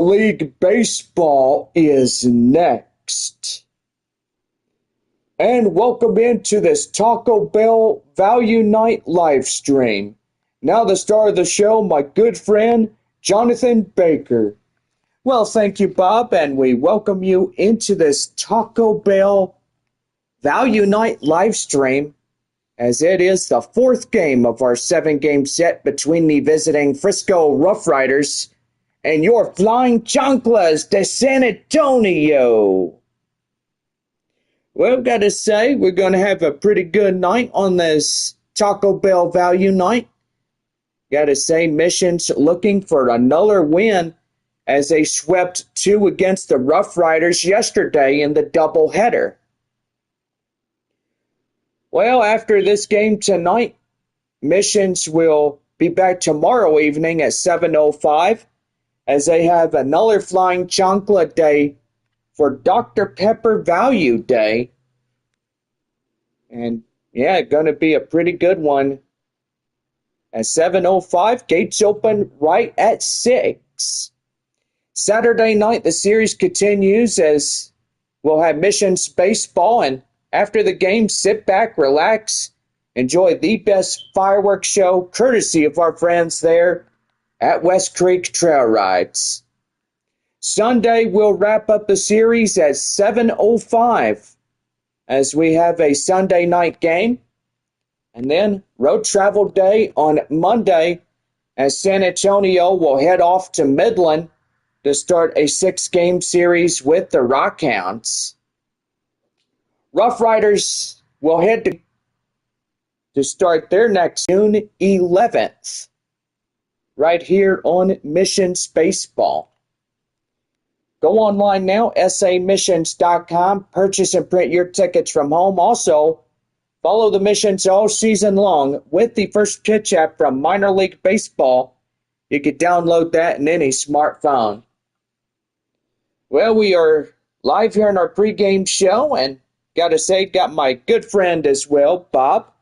League Baseball is next. And welcome into this Taco Bell Value Night live stream. Now the star of the show, my good friend, Jonathan Baker. Well, thank you, Bob, and we welcome you into this Taco Bell Value Night live stream, as it is the fourth game of our 7-game set between the visiting Frisco RoughRiders and your Flying Chanclas de San Antonio. Well, gotta say, we're gonna have a pretty good night on this Taco Bell Value Night. Gotta say, Mission's looking for another win as they swept 2 against the RoughRiders yesterday in the doubleheader. Well, after this game tonight, Missions will be back tomorrow evening at 7:05 as they have another Flying Chancla Day for Dr. Pepper Value Day. And yeah, gonna be a pretty good one. At 7:05, gates open right at 6. Saturday night, the series continues as we'll have Missions Baseball, and after the game, sit back, relax, enjoy the best fireworks show courtesy of our friends there at West Creek Trail Rides. Sunday, we'll wrap up the series at 7:05 as we have a Sunday night game. And then road travel day on Monday as San Antonio will head off to Midland to start a 6-game series with the Rockhounds. RoughRiders will head to start their next June 11th right here on Missions Baseball. Go online now, samissions.com. Purchase and print your tickets from home. Also, follow the Missions all season long with the First Pitch app from Minor League Baseball. You can download that in any smartphone. Well, we are live here in our pregame show, and gotta say, got my good friend as well, Bob.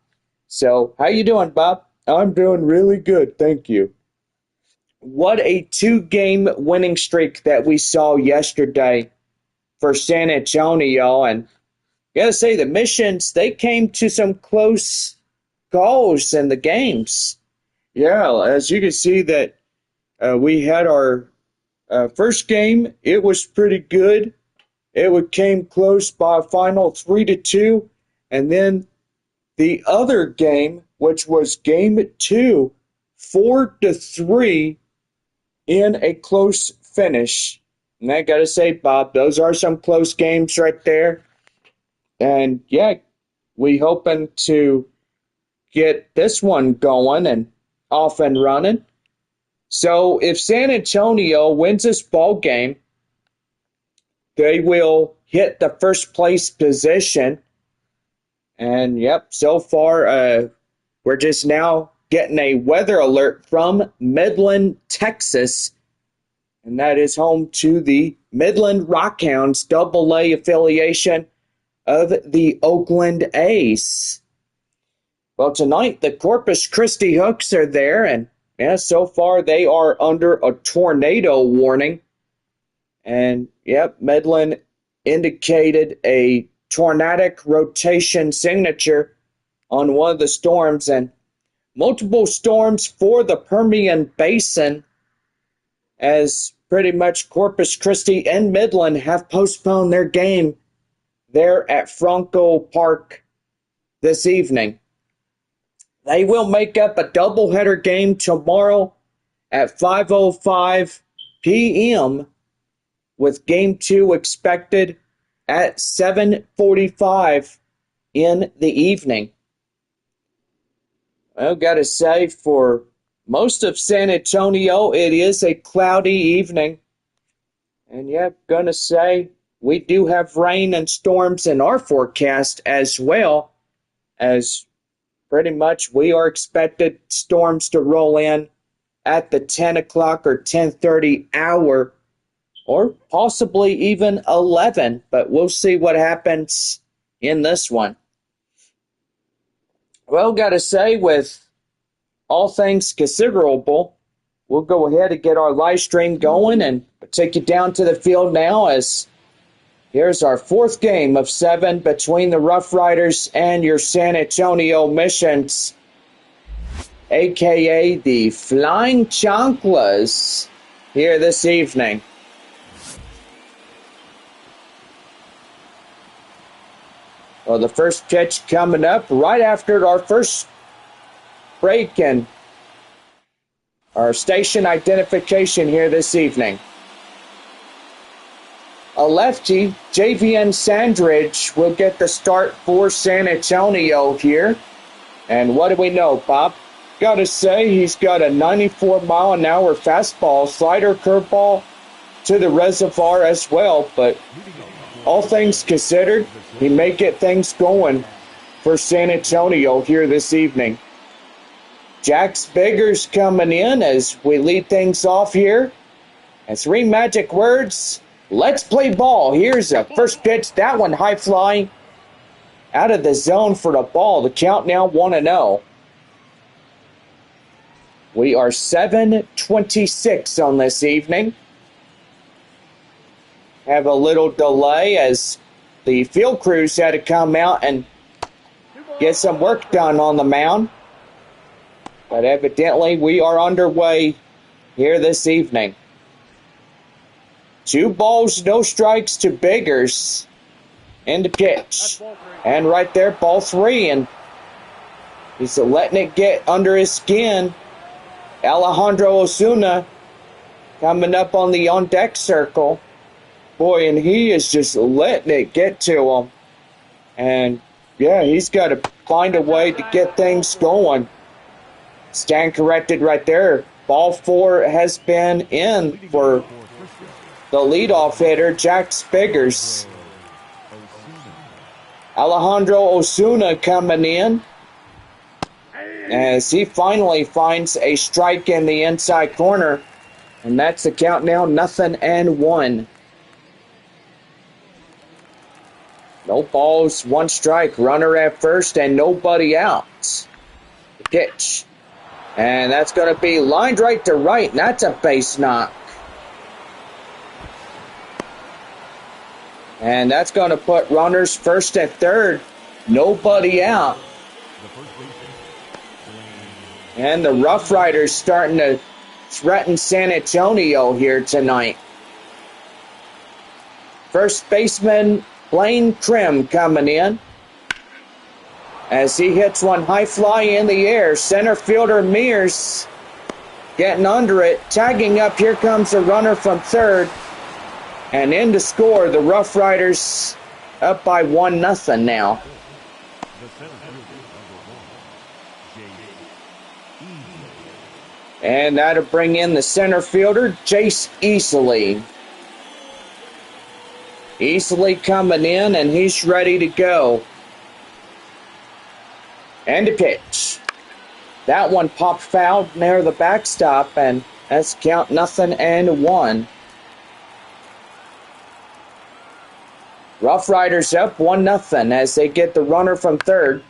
So, how you doing, Bob? I'm doing really good, thank you. What a 2-game winning streak that we saw yesterday for San Antonio. And gotta say, the Missions, they came to some close goals in the games. Yeah, as you can see that we had our first game. It was pretty good. It came close by a final 3-2. And then the other game, which was game 2, 4-3 in a close finish. And I gotta say, Bob, those are some close games right there. And yeah, we hoping to get this one going and off and running. So if San Antonio wins this ball game, they will hit the first place position. And yep, so far we're just now getting a weather alert from Midland, Texas. And that is home to the Midland Rockhounds, AA affiliation of the Oakland A's. Well, tonight the Corpus Christi Hooks are there, and yeah, so far they are under a tornado warning. And yep, Midland indicated a tornadic rotation signature on one of the storms, and multiple storms for the Permian Basin, as pretty much Corpus Christi and Midland have postponed their game there at Franco Park this evening. They will make up a doubleheader game tomorrow at 5:05 p.m. with game 2 expected at 7:45 in the evening. I've got to say, for most of San Antonio, it is a cloudy evening. And yeah, gonna say, we do have rain and storms in our forecast as well, as pretty much we are expected storms to roll in at the 10 o'clock or 10:30 hour, or possibly even 11, but we'll see what happens in this one. Well, gotta say, with all things considerable, we'll go ahead and get our live stream going and take you down to the field now as here's our fourth game of 7 between the Rough Riders and your San Antonio Missions, a.k.a. the Flying Chanclas, here this evening. Well, the first pitch coming up right after our first break and our station identification here this evening. A lefty, JVN Sandridge, will get the start for San Antonio here. And what do we know, Bob? Gotta say, he's got a 94-mile-an-hour fastball, slider, curveball to the reservoir as well. But all things considered, he may get things going for San Antonio here this evening. Jax Biggers coming in as we lead things off here. And 3 magic words. Let's play ball. Here's a first pitch. That one high fly. Out of the zone for the ball. The count now 1-0. We are 7:26 on this evening. Have a little delay as the field crews had to come out and get some work done on the mound. But evidently we are underway here this evening. 2 balls, no strikes to Biggers. In the pitch. And right there, ball 3. And he's letting it get under his skin. Alejandro Osuna coming up on the on-deck circle. Boy, and he is just letting it get to him. And, yeah, he's got to find a way to get things going. Stand corrected right there. Ball 4 has been in for the leadoff hitter, Jax Biggers. Alejandro Osuna coming in as he finally finds a strike in the inside corner. And that's the count now, 0-1. No balls, 1 strike, runner at first, and nobody out. The pitch. And that's going to be lined right to right, and that's a base knock. And that's going to put runners first and third, nobody out. And the Rough Riders starting to threaten San Antonio here tonight. First baseman Blaine Krim coming in as he hits one high fly in the air. Center fielder Mears getting under it, tagging up. Here comes a runner from third. And in to score, the Rough Riders up by 1-0 now. And that'll bring in the center fielder, Jace Easley. Easley coming in, and he's ready to go. And a pitch. That one popped foul near the backstop, and that's count 0-1. Rough Riders up 1-0 as they get the runner from third.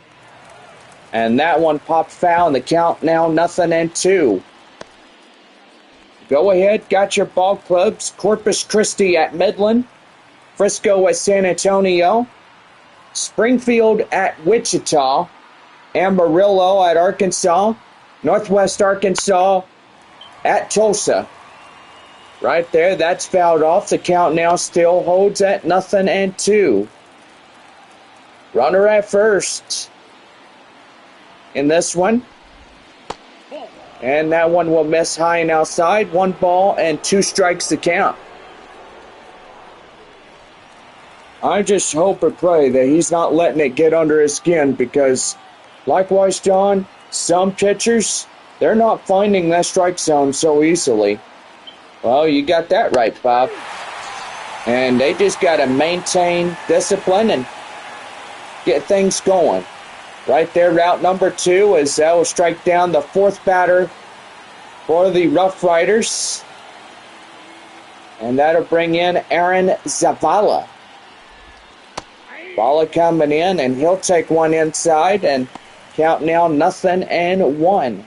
And that one popped foul, and the count now 0-2. Go ahead, got your ball clubs. Corpus Christi at Midland. Frisco at San Antonio. Springfield at Wichita. Amarillo at Arkansas. Northwest Arkansas at Tulsa. Right there, that's fouled off. The count now still holds at 0-2. Runner at first in this one. And that one will miss high and outside. 1 ball and 2 strikes to count. I just hope and pray that he's not letting it get under his skin because, likewise, John, some pitchers, they're not finding that strike zone so easily. Well, you got that right, Bob. And they just got to maintain discipline and get things going. Right there, route number 2, as that will strike down the 4th batter for the Rough Riders. And that'll bring in Aaron Zavala. Ball coming in, and he'll take one inside, and count now 0-1.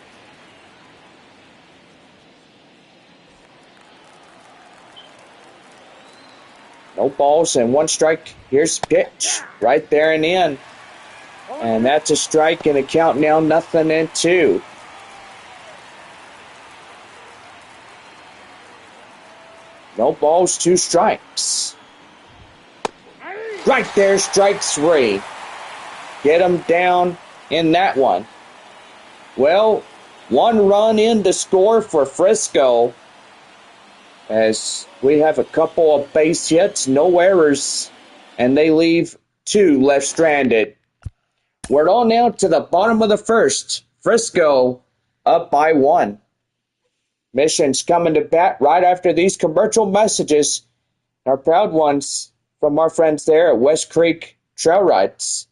No balls and one strike. Here's pitch. Right there and in. And that's a strike and a count now 0-2. No balls, 2 strikes. Right there, strike 3. Get him down in that one. Well, 1 run in to score for Frisco, as we have a couple of base hits, no errors, and they leave 2 left stranded. We're on now to the bottom of the first. Frisco up by 1. Mission's coming to bat right after these commercial messages. Our proud ones from our friends there at West Creek RoughRiders.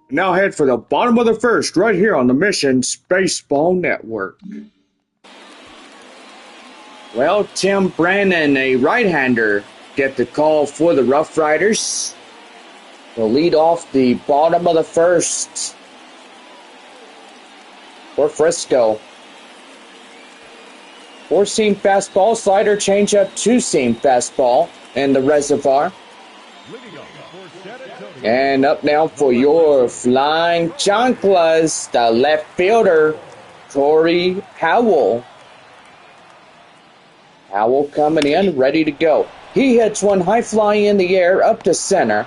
Now head for the bottom of the first right here on the Mission Baseball Network. Well, Tim Brannon, a right-hander, get the call for the RoughRiders. They'll lead off the bottom of the first for Frisco. 4-seam fastball, slider, changeup, 2-seam fastball in the reservoir. And up now for your flying chanclas, the left fielder, Corey Howell. Howell coming in, ready to go. He hits one high fly in the air up to center.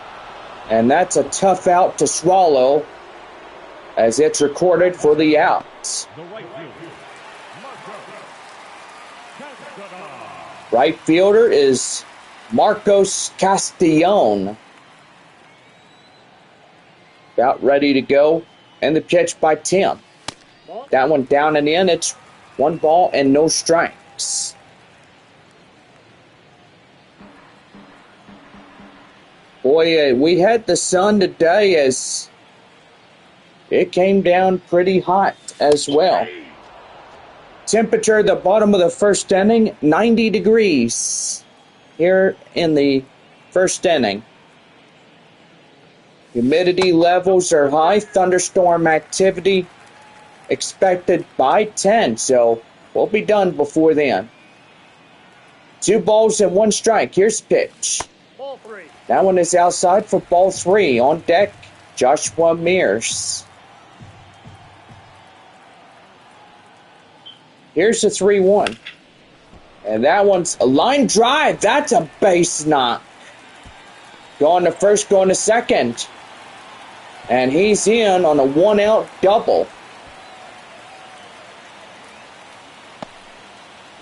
And that's a tough out to swallow, as it's recorded for the outs. Right fielder is Marcos Castillon. About ready to go. And the pitch by Tim. That one down and in. It's 1 ball and no strikes. Boy, we had the sun today, as it came down pretty hot as well. Temperature at the bottom of the first inning, 90 degrees here in the first inning. Humidity levels are high. Thunderstorm activity expected by 10, so we'll be done before then. 2 balls and 1 strike. Here's pitch. Ball 3. That one is outside for ball 3. On deck, Joshua Mears. Here's the 3-1. And that one's a line drive. That's a base knock. Going to first, going to second. And he's in on a 1-out double.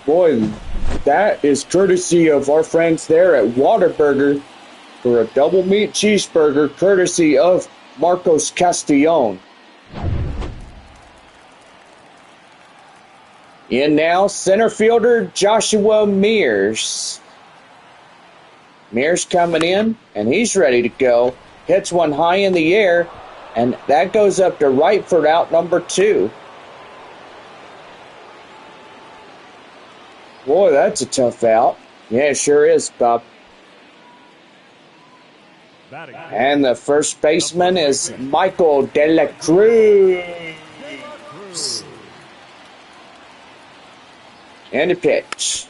Boy, that is courtesy of our friends there at Whataburger for a double meat cheeseburger, courtesy of Marcos Castellon. In now, center fielder Joshua Mears. Mears coming in, and he's ready to go. Hits one high in the air, and that goes up to right for out number 2. Boy, that's a tough out. Yeah, it sure is, Bob. And the first baseman is Michael De La Cruz. And a pitch.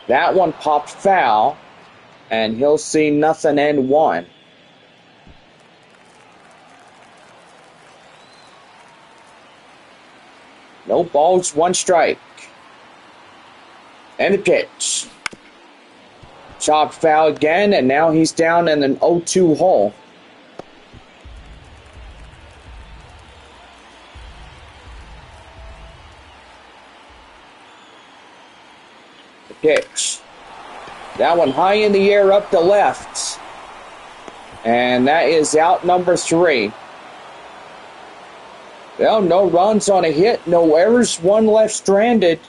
That one popped foul, and he'll see nothing and 1. No balls, 1 strike. And a pitch. Chopped foul again, and now he's down in an 0-2 hole. The pitch. That one high in the air up to left. And that is out number 3. Well, no runs on a hit, no errors, 1 left stranded.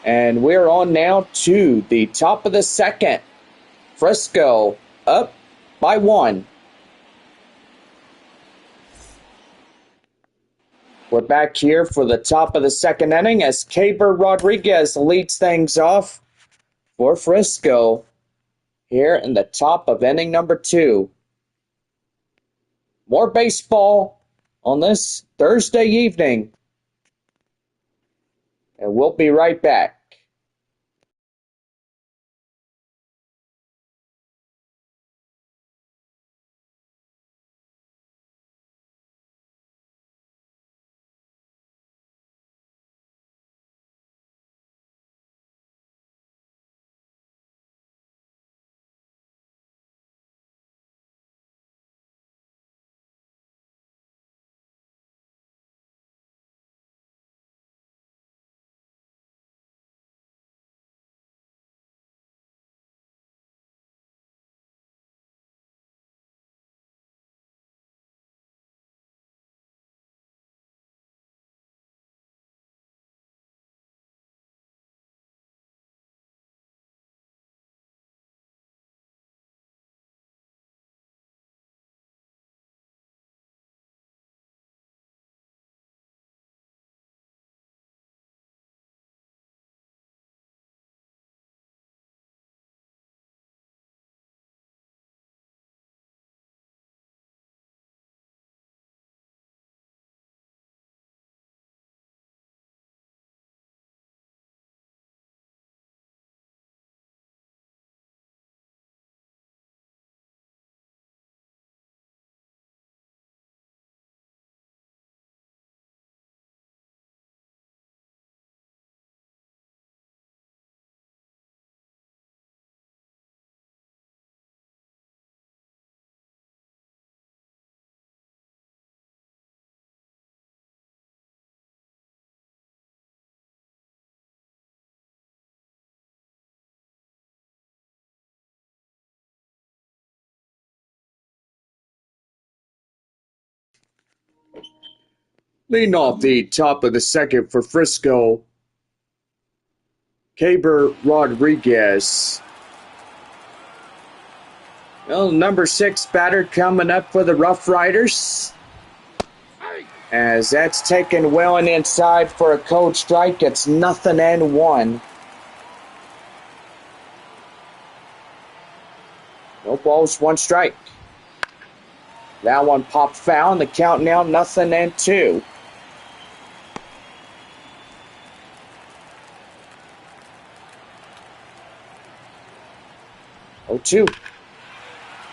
And we're on now to the top of the second. Frisco up by 1. We're back here for the top of the second inning as Caber Rodriguez leads things off for Frisco here in the top of inning number 2. More baseball on this Thursday evening. And we'll be right back. Leading off the top of the second for Frisco, Caber Rodriguez. Well, number 6 batter coming up for the RoughRiders. As that's taken well and inside for a cold strike. It's nothing and 1. No balls, 1 strike. That one popped foul, and the count now nothing and 2. Oh, 2.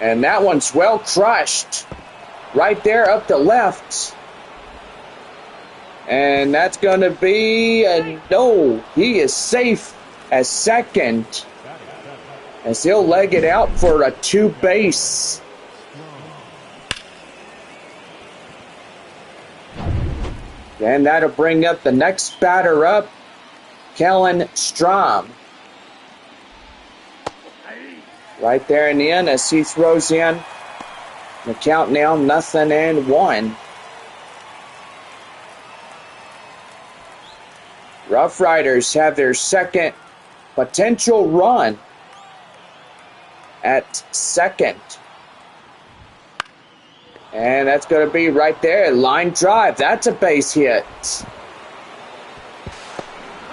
And that one's well crushed. Right there up to left. And that's going to be a no. He is safe at second as he'll leg it out for a 2-base. And that'll bring up the next batter up, Kellen Strom. Right there in the end as he throws in the count now 0-1. RoughRiders have their second potential run at second. And that's going to be right there. Line drive. That's a base hit.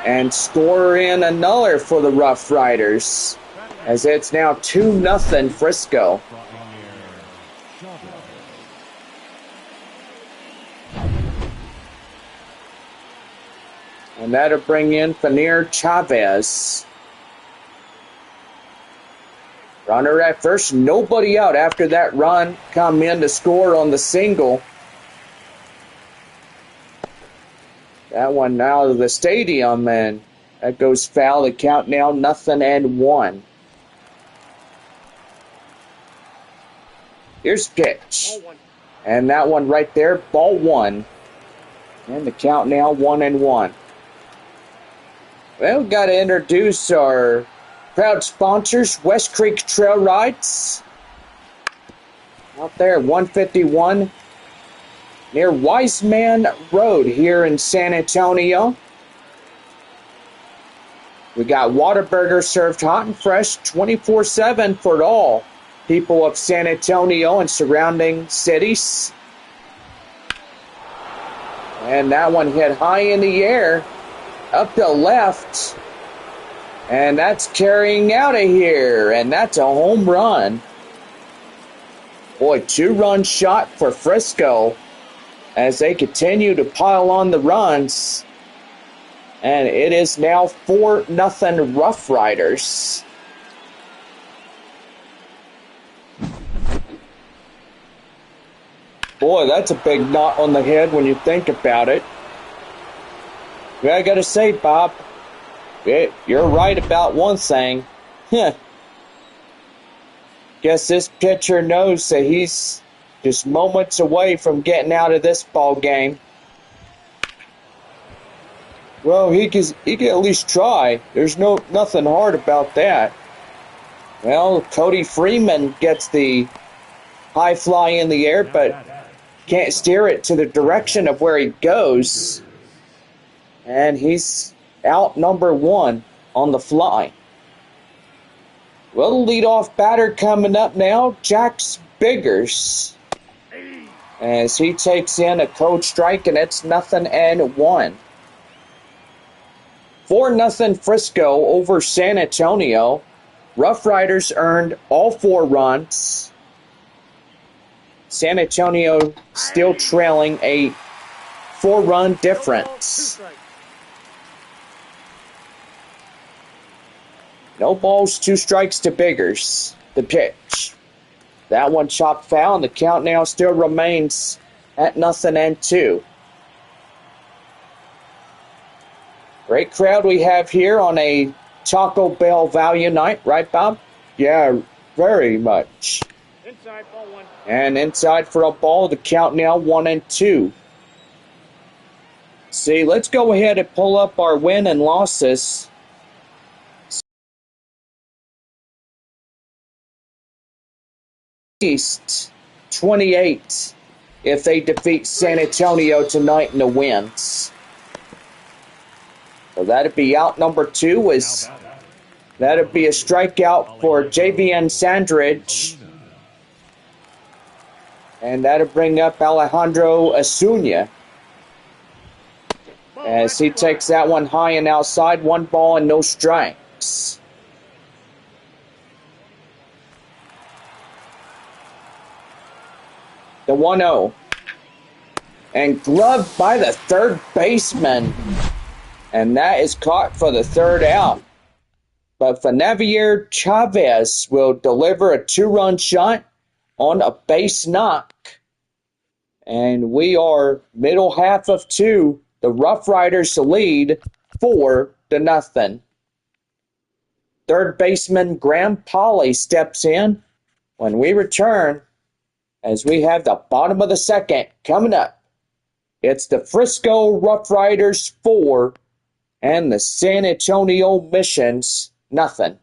And score in another for the RoughRiders, as it's now 2-0 Frisco. And that'll bring in Fanir Chavez. Runner at first, nobody out after that run. Come in to score on the single. That one out of the stadium, and that goes foul. The count now 0-1. Here's pitch. And that one right there, ball one. And the count now 1-1. Well, we've got to introduce our proud sponsors, West Creek Trail Rides. Out there, 151. Near Wiseman Road here in San Antonio. We got Whataburger served hot and fresh 24/7 for all people of San Antonio and surrounding cities. And that one hit high in the air, up to left. And that's carrying out of here, and that's a home run. Boy, 2-run shot for Frisco as they continue to pile on the runs. And it is now 4-0 RoughRiders. Boy, that's a big knot on the head when you think about it. Yeah, I gotta say, Bob, you're right about one thing. Guess this pitcher knows that he's just moments away from getting out of this ball game. Well, he can at least try. There's nothing hard about that. Well, Cody Freeman gets the high fly in the air, but can't steer it to the direction of where he goes. And he's out number one on the fly. Well, the leadoff batter coming up now, Jax Biggers, as he takes in a cold strike, and it's 0-1. 4-0 Frisco over San Antonio. RoughRiders earned all 4 runs. San Antonio still trailing a 4-run difference. No balls, 2 strikes to Biggers. The pitch. That one chopped foul, and the count now still remains at 0-2. Great crowd we have here on a Taco Bell value night, right, Bob? Yeah, very much. Inside, ball one. And inside for a ball, the count now 1-2. See, let's go ahead and pull up our win and losses. East 28 if they defeat San Antonio tonight in the wins. So that'd be out number 2. That'd be a strikeout for JVN Sandridge. And that'll bring up Alejandro Acuña as he takes that one high and outside. 1 ball and no strikes. The 1-0. And gloved by the third baseman. And that is caught for the 3rd out. But Fanir Chavez will deliver a 2-run shot on a base knock. And we are middle half of 2. The RoughRiders lead 4-0. Third baseman Graham Polly steps in when we return, as we have the bottom of the 2nd coming up. It's the Frisco RoughRiders 4 and the San Antonio Missions 0.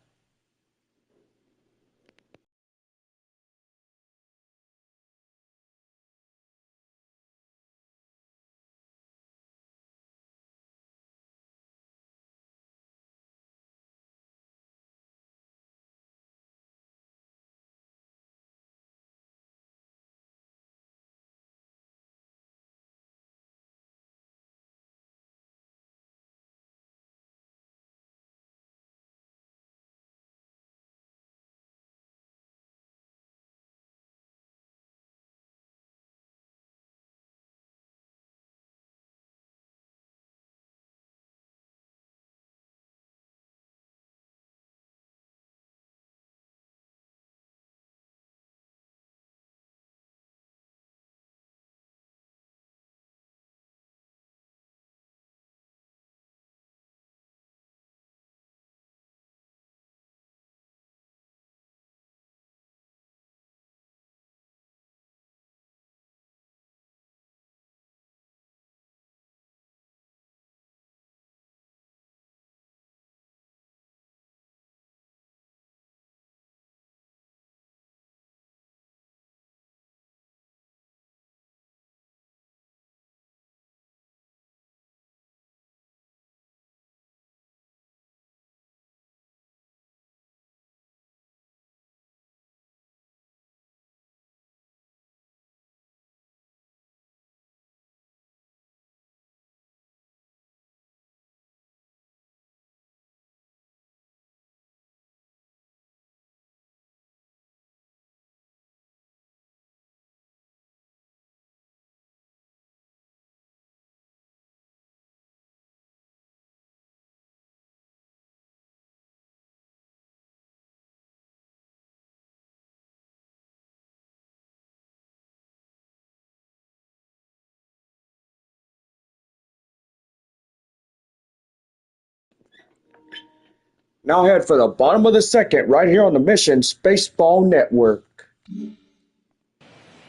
Now head for the bottom of the second right here on the Mission Spaceball Network.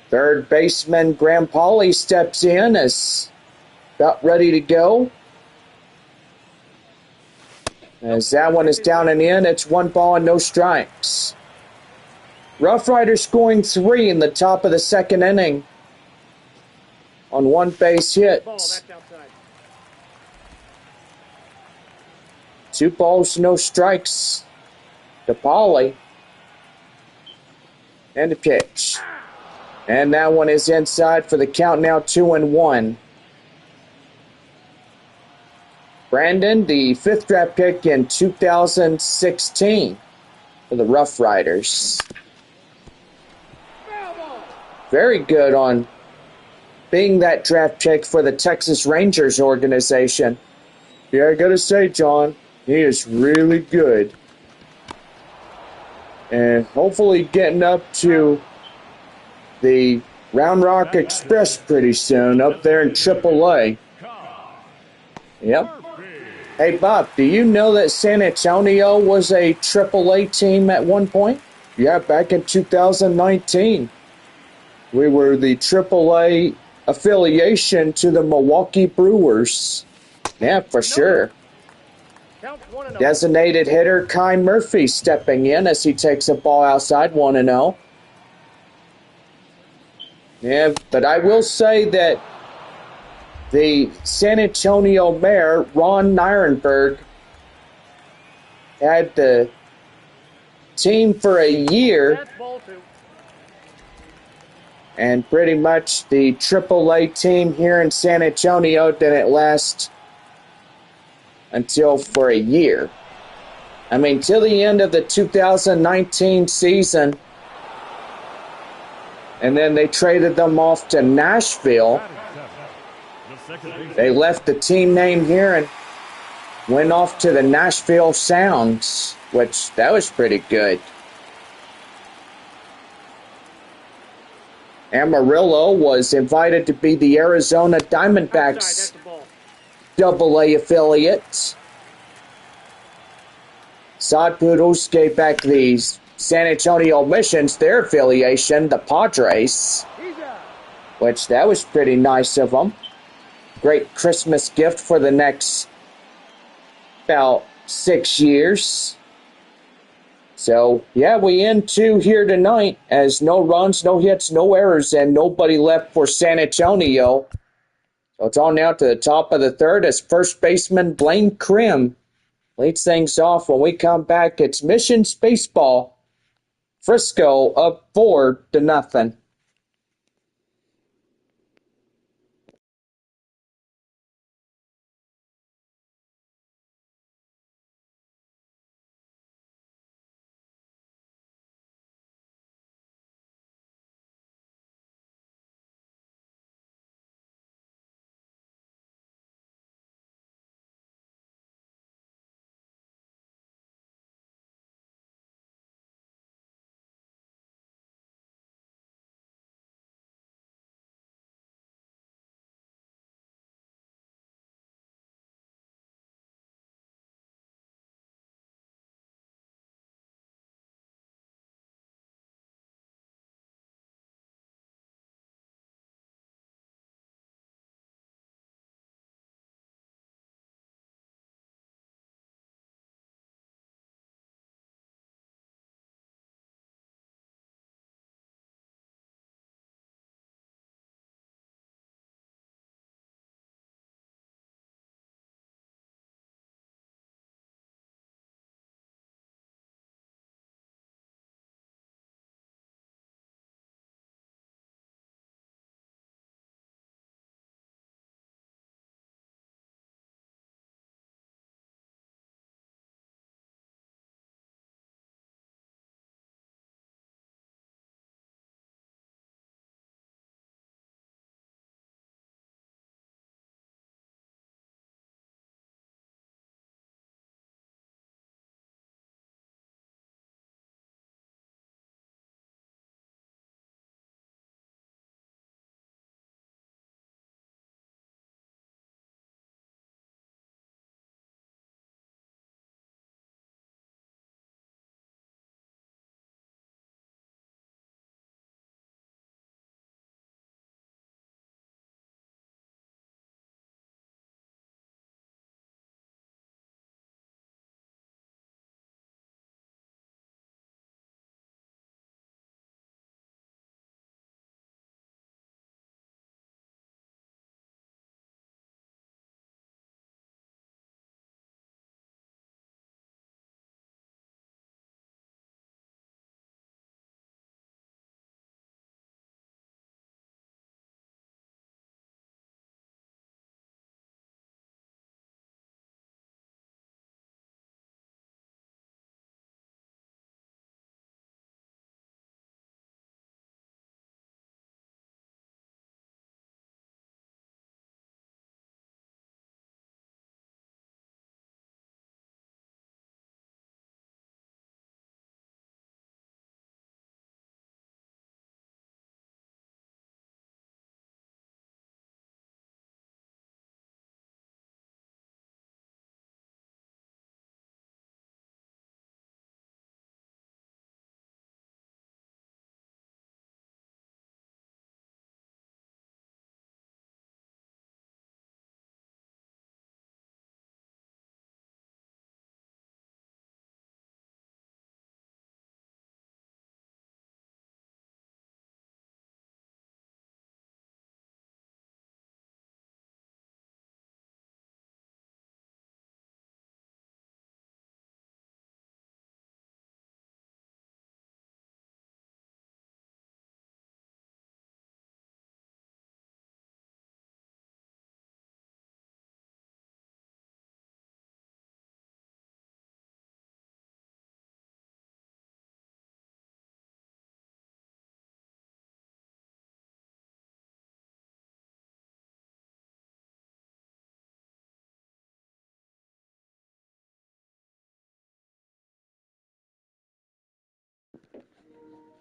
Third baseman Graham Pauley steps in as about ready to go. As that one is down and in, it's 1 ball and no strikes. RoughRiders scoring 3 in the top of the second inning on 1 base hit. 2 balls, no strikes to Pauley. And a pitch. And that one is inside for the count now 2-1. Brandon, the 5th draft pick in 2016 for the RoughRiders. Very good on being that draft pick for the Texas Rangers organization. Yeah, I gotta say, John, he is really good. And hopefully getting up to the Round Rock Express pretty soon, up there in AAA. Yep. Hey, Bob, do you know that San Antonio was a AAA team at one point? Yeah, back in 2019. We were the AAA affiliation to the Milwaukee Brewers. Yeah, for sure. Designated hitter Kai Murphy stepping in as he takes a ball outside, 1-0. Yeah, but I will say that the San Antonio mayor, Ron Nirenberg, had the team for a year, and pretty much the AAA team here in San Antonio didn't last until for a year. I mean, till the end of the 2019 season, and then they traded them off to Nashville. They left the team name here and went off to the Nashville Sounds, which that was pretty good. Amarillo was invited to be the Arizona Diamondbacks AA affiliate. Sod Poodles gave back the San Antonio Missions their affiliation, the Padres, which that was pretty nice of them. Great Christmas gift for the next about 6 years. So, yeah, we end 2 here tonight as no runs, no hits, no errors, and nobody left for San Antonio. So it's on now to the top of the third as first baseman Blaine Krim leads things off. When we come back, it's Mission Spaceball. Frisco up 4-0.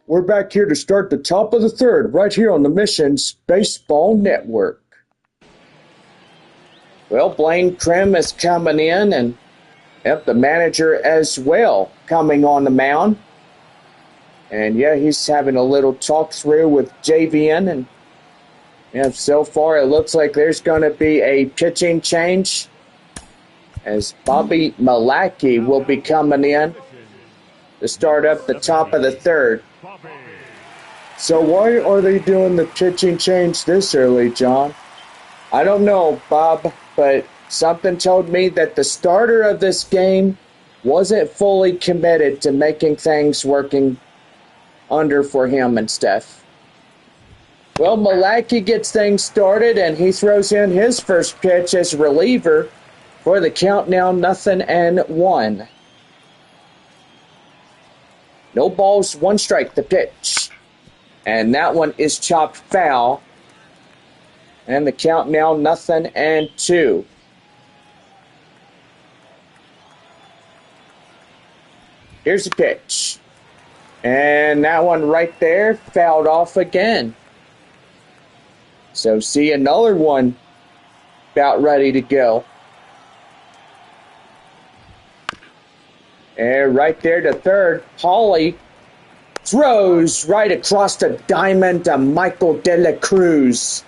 We're back here to start the top of the third, right here on the Missions Baseball Network. Well, Blaine Krim is coming in, and the manager as well coming on the mound. And yeah, he's having a little talk through with JVN, and yeah, so far it looks like there's going to be a pitching change as Bobby Malachy will be coming in to start up the top of the third. So why are they doing the pitching change this early, John? I don't know, Bob, but something told me that the starter of this game wasn't fully committed to making things working under for him and stuff. Well, Malachy gets things started, and he throws in his first pitch as reliever for the count now 0-1. No balls, one strike, the pitch. And that one is chopped foul. And the count now 0-2. Here's the pitch. And that one right there fouled off again. So see another one about ready to go. And right there to third, Pauly throws right across the diamond to Michael De La Cruz.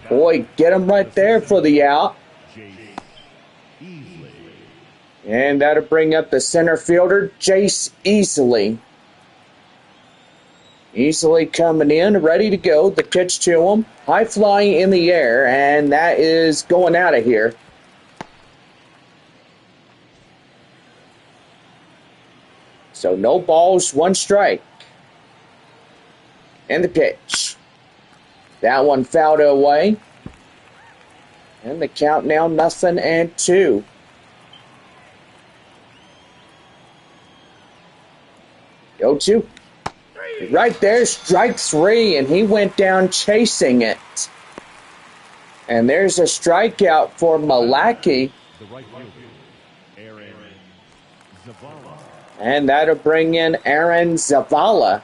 Boy, get him right there for the out. And that'll bring up the center fielder, Jace Easley. Easley coming in, ready to go. The pitch to him. High flying in the air, and that is going out of here. So no balls, one strike. And the pitch. That one fouled away. And the count now 0-2. Go to. Right there, strike three, and he went down chasing it. And there's a strikeout for Malachy. And that'll bring in Aaron Zavala.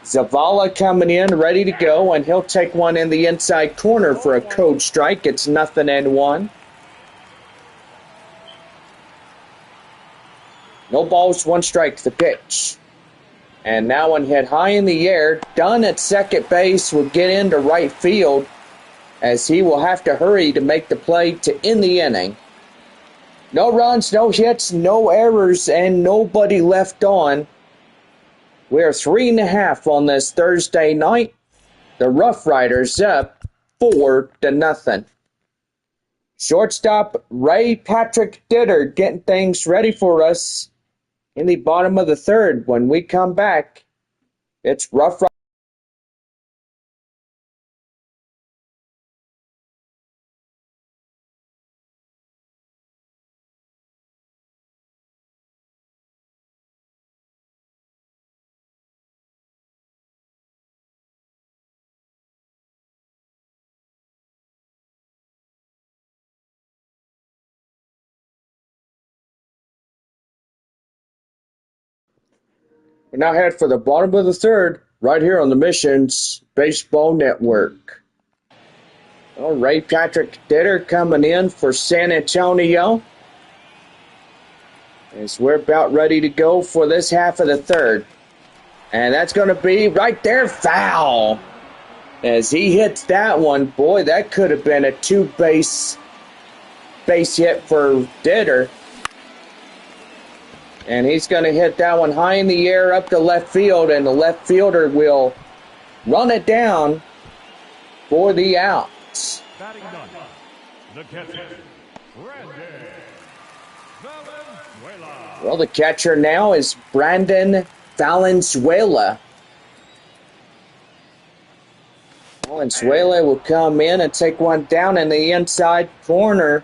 Zavala coming in, ready to go, and he'll take one in the inside corner for a code strike. It's 0-1. No balls, one strike, the pitch. And that one hit high in the air. Dunn at second base will get into right field as he will have to hurry to make the play to end the inning. No runs, no hits, no errors, and nobody left on. We're 3.5 on this Thursday night. The RoughRiders up 4-0. Shortstop Ray Patrick Ditter getting things ready for us in the bottom of the third. When we come back, it's RoughRiders. We now head for the bottom of the third, right here on the Missions Baseball Network. Well, Ray Patrick Ditter coming in for San Antonio, as we're about ready to go for this half of the third. And that's going to be right there, foul. As he hits that one, boy, that could have been a two-base hit for Ditter. And he's going to hit that one high in the air up to left field, and the left fielder will run it down for the out. Batting ninth, the catcher, Brandon Valenzuela. Well, the catcher now is Brandon Valenzuela. Valenzuela will come in and take one down in the inside corner.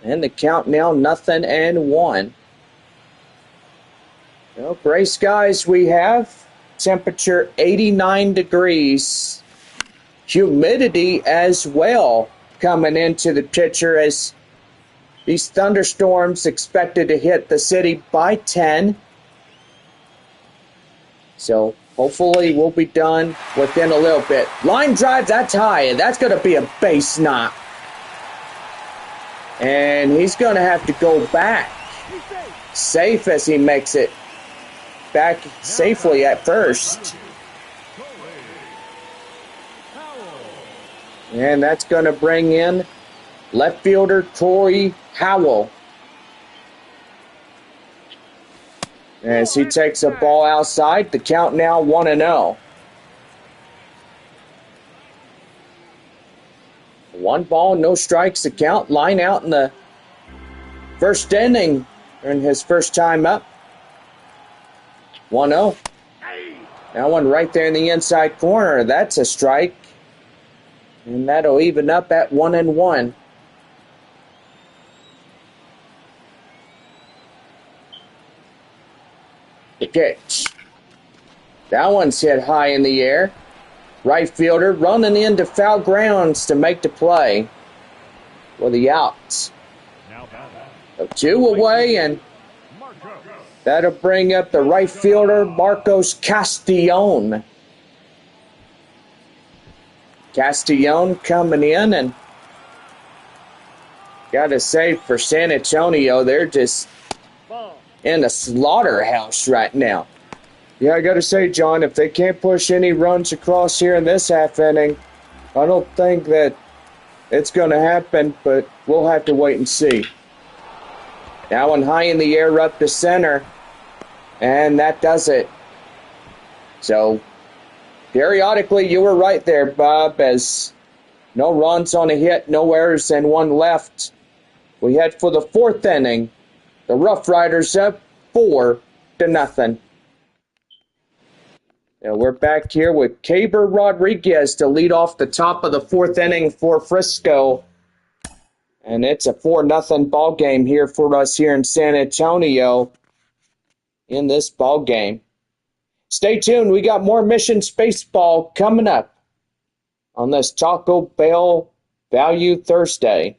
And the count now 0-1. Well, gray skies we have. Temperature 89 degrees. Humidity as well coming into the picture as these thunderstorms expected to hit the city by 10. So hopefully we'll be done within a little bit. Line drive, that's high, and that's going to be a base knock. And he's going to have to go back. Safe as he makes it back safely at first. And that's going to bring in left fielder Corey Howell. As he takes a ball outside, the count now 1-0. 1 ball, no strikes, the count. Line out in the first inning in his first time up. 1-0. That one right there in the inside corner. That's a strike. And that'll even up at 1-1. The pitch. That one's hit high in the air. Right fielder running into foul grounds to make the play for the outs. So 2 away, and that'll bring up the right fielder, Marcos Castillon. Castillon coming in, and gotta say for San Antonio, they're just in a slaughterhouse right now. Yeah, I gotta say, John, if they can't push any runs across here in this half inning, I don't think that it's gonna happen, but we'll have to wait and see. That one high in the air up to center, and that does it. So, periodically, you were right there, Bob, as no runs on a hit, no errors, and 1 left. We head for the 4th inning. The RoughRiders up 4-0. Now we're back here with Caber Rodriguez to lead off the top of the 4th inning for Frisco. And it's a 4-0 ball game here for us here in San Antonio in this ball game. Stay tuned. We got more Mission Baseball coming up on this Taco Bell Value Thursday.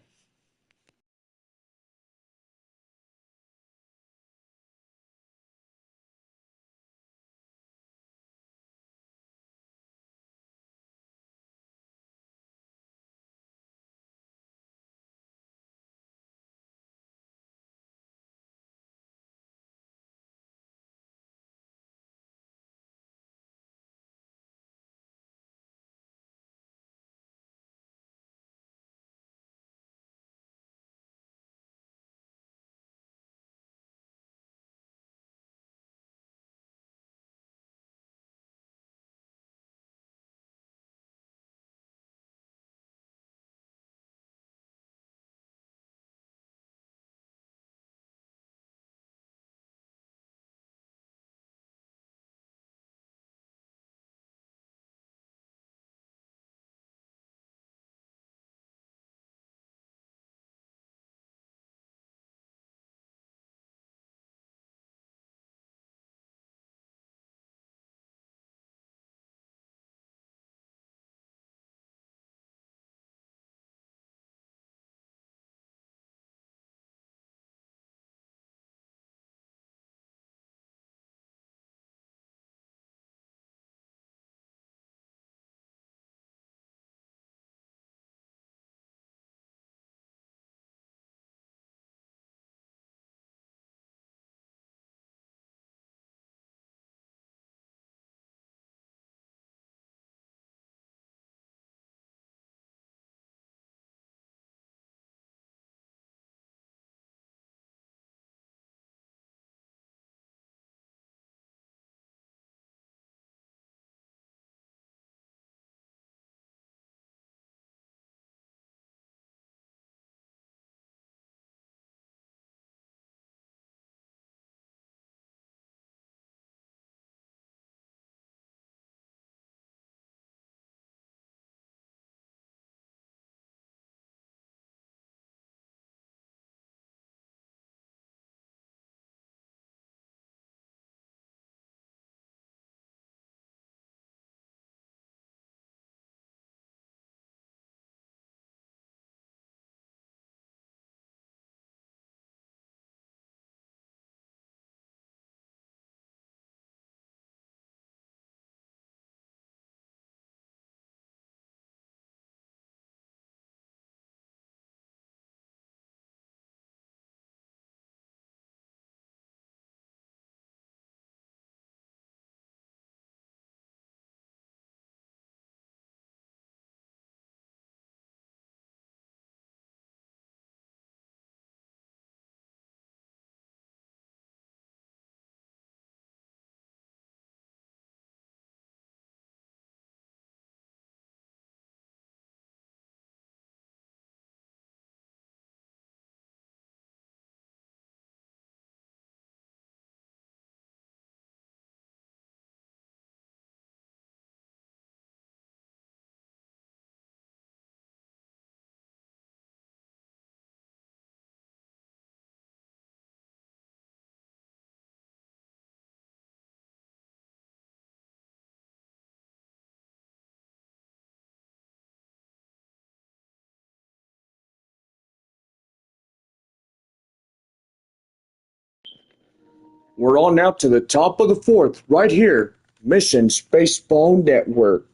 We're on now to the top of the fourth, right here, Missions Baseball Network.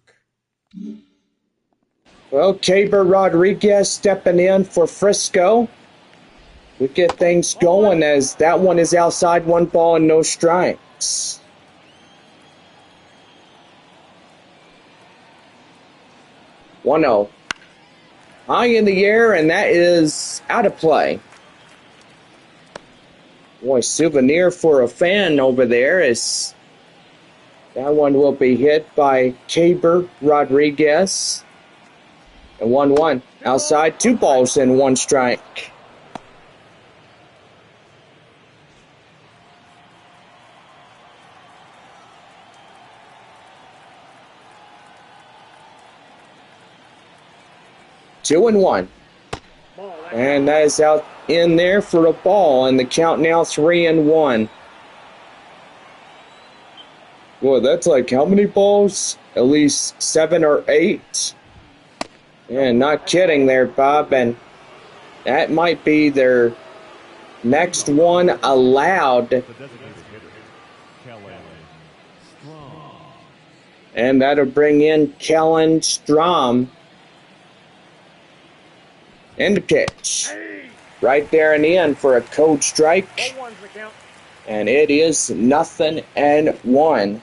Well, Caber Rodriguez stepping in for Frisco. We get things going as that one is outside, 1 ball and no strikes. One 0. High in the air, and that is out of play. Boy, souvenir for a fan over there as that one will be hit by Caber Rodriguez. And 1-1. Outside, 2 balls and 1 strike. Two and 1. And that is out in there for a ball, and the count now 3-1. Boy, that's like how many balls? At least 7 or 8. Yeah, not kidding there, Bob. And that might be their next one allowed. And that'll bring in Kellen Strom. And the pitch. Right there in the end for a cold strike. And it is 0-1.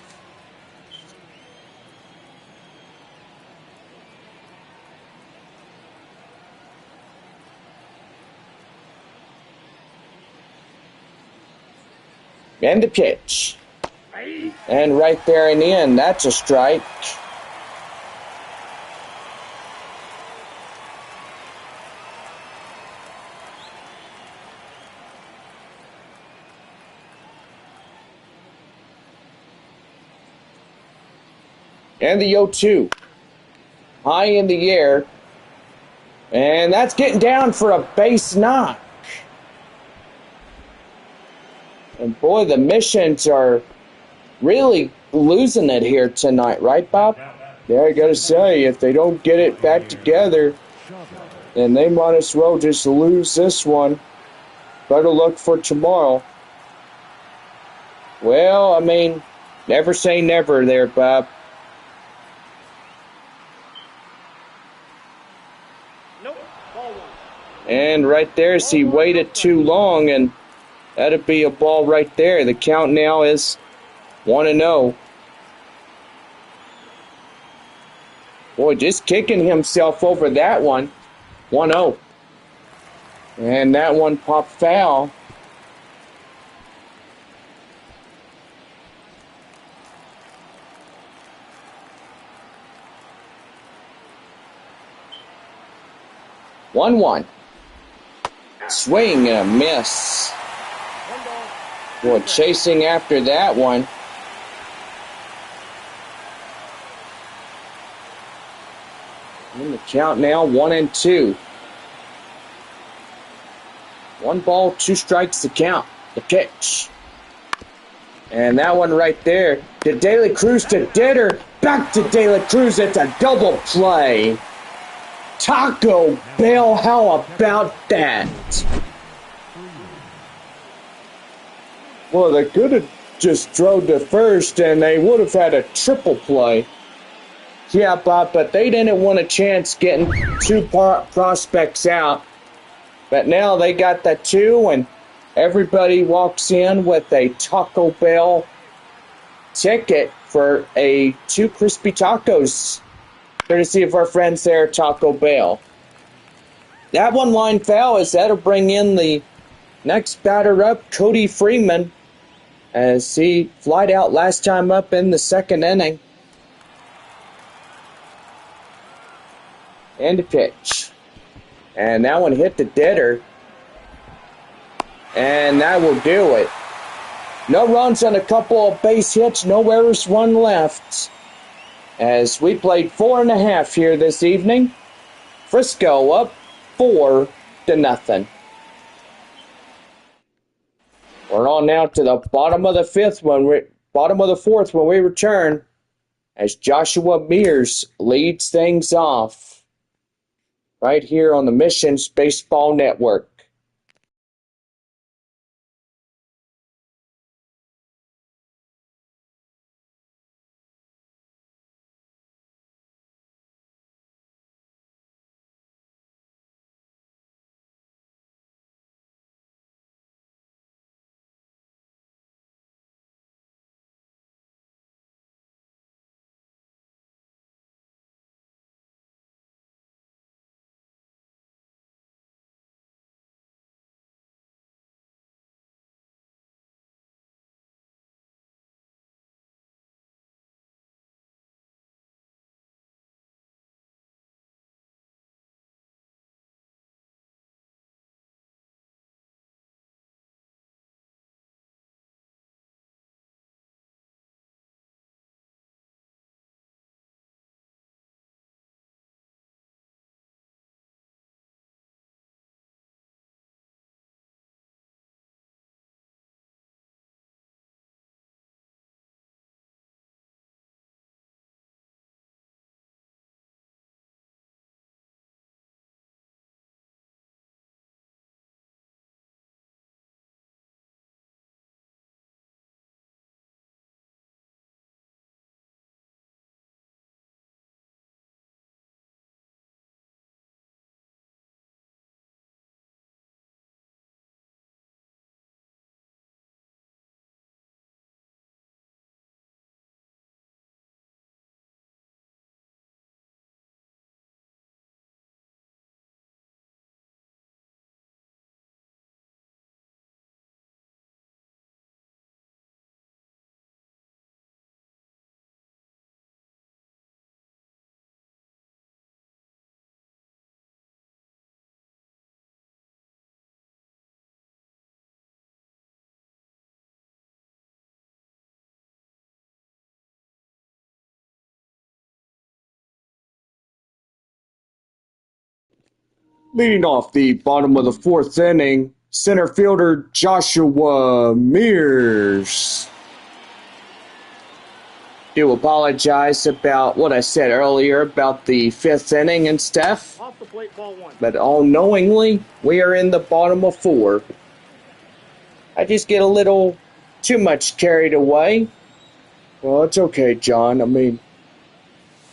And the pitch. And right there in the end, that's a strike. And the 0-2. High in the air. And that's getting down for a base knock. And boy, the Missions are really losing it here tonight, right, Bob? Yeah, I gotta say, if they don't get it back together, then they might as well just lose this one. Better luck for tomorrow. Well, I mean, never say never there, Bob. And right there, as he waited too long, and that'd be a ball right there. The count now is 1-0. Boy, just kicking himself over that one. 1-0. And that one popped foul. One. Swing and a miss. Boy, chasing after that one. In the count now, 1-2. 1 ball, 2 strikes to count. The pitch. And that one right there. To De La Cruz to Ditter. Back to De La Cruz. It's a double play. Taco Bell, how about that? Well, they could have just thrown to first and they would have had a triple play. Yeah, Bob, but they didn't want a chance getting 2 prospects out. But now they got the 2, and everybody walks in with a Taco Bell ticket for 2 crispy tacos. Courtesy of our friends there at Taco Bell. That one line foul as that'll bring in the next batter up, Cody Freeman, as he flied out last time up in the 2nd inning. And a pitch. And that one hit the deader. And that will do it. No runs on a couple of base hits, no errors, 1 left. As we played 4.5 here this evening. Frisco up 4-0. We're on now to the bottom of the fourth when we return, as Joshua Mears leads things off right here on the Missions Baseball Network. Leading off the bottom of the fourth inning, center fielder Joshua Mears. Do apologize about what I said earlier about the fifth inning and stuff. Off the plate, ball one. But all knowingly, we are in the bottom of four. I just get a little too much carried away. Well, it's okay, John. I mean,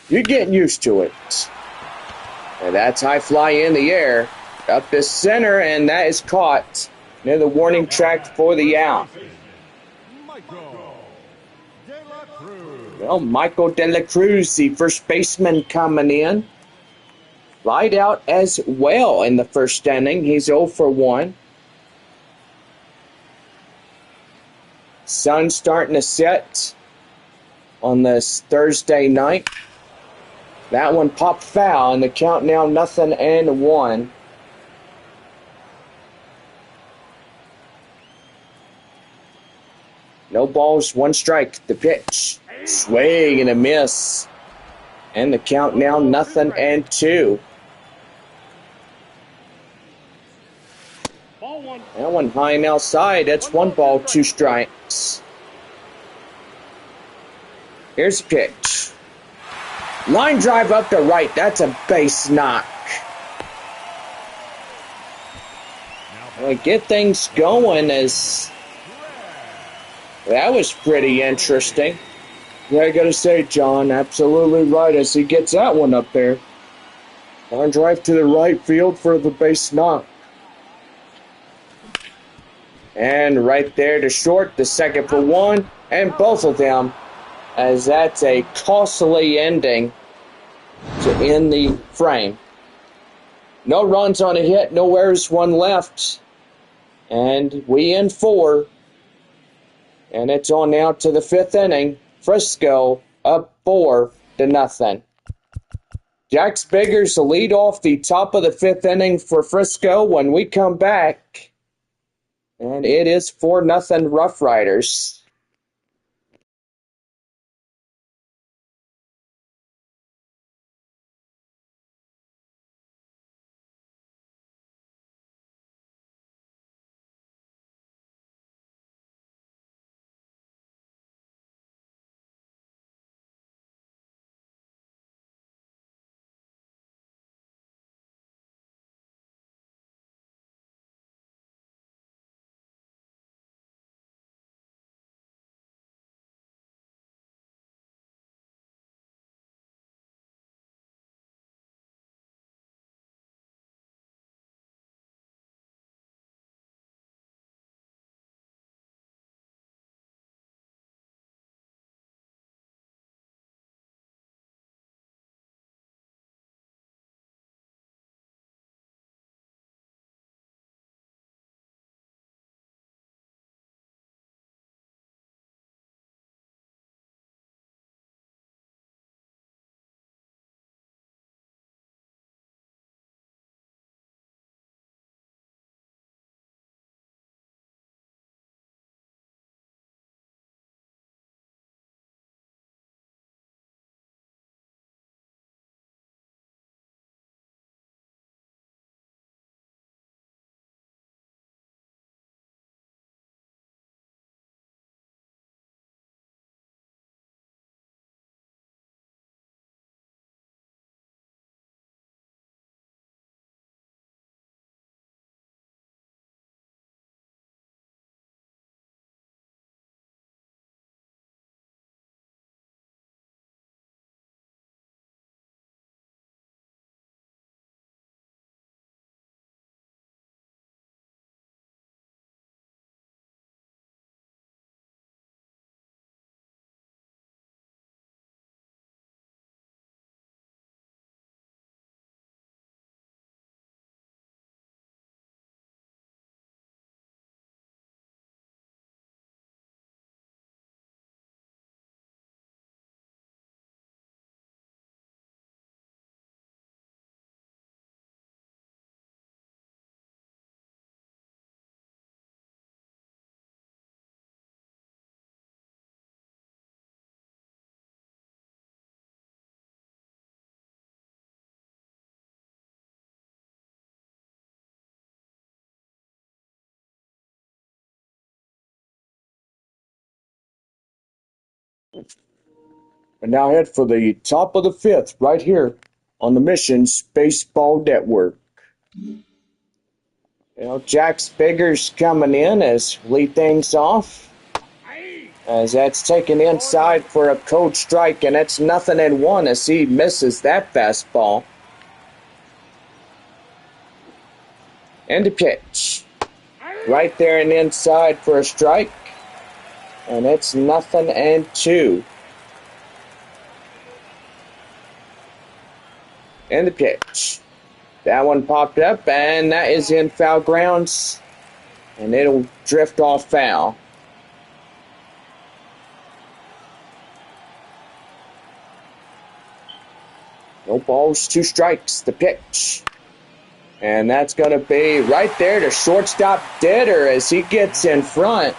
you're getting used to it. And that's high fly in the air. Up the center, and that is caught near the warning track for the out. Well, Michael De La Cruz, the first baseman, coming in. Light out as well in the first inning. He's 0 for 1. Sun starting to set on this Thursday night. That one popped foul, and the count now 0-1. No balls, 1 strike. The pitch. Swing and a miss. And the count now 0-2. Ball one. That one high and outside. That's 1 ball, 2 strikes. Here's the pitch. Line drive up to right. That's a base knock. Well, get things going as that was pretty interesting. Yeah, I gotta say, John, absolutely right as he gets that one up there. Line drive to the right field for the base knock. And right there to short, the second for 1, and both of them, as that's a costly ending to end the frame. No runs on a hit, no errors, 1 left. And we in 4. And it's on now to the 5th inning. Frisco up 4-0. Jax Biggers lead off the top of the 5th inning for Frisco when we come back. And it is 4-0 Rough Riders. And now head for the top of the fifth right here on the Missions Baseball Network. Jack Spiggers coming in as lead things off. As that's taken inside for a cold strike, and it's 0-1 as he misses that fastball. And the pitch. Right there and inside for a strike. And it's 0-2. And the pitch. That one popped up, and that is in foul grounds. And it'll drift off foul. No balls, 2 strikes. The pitch. And that's going to be right there to shortstop Ditter as he gets in front.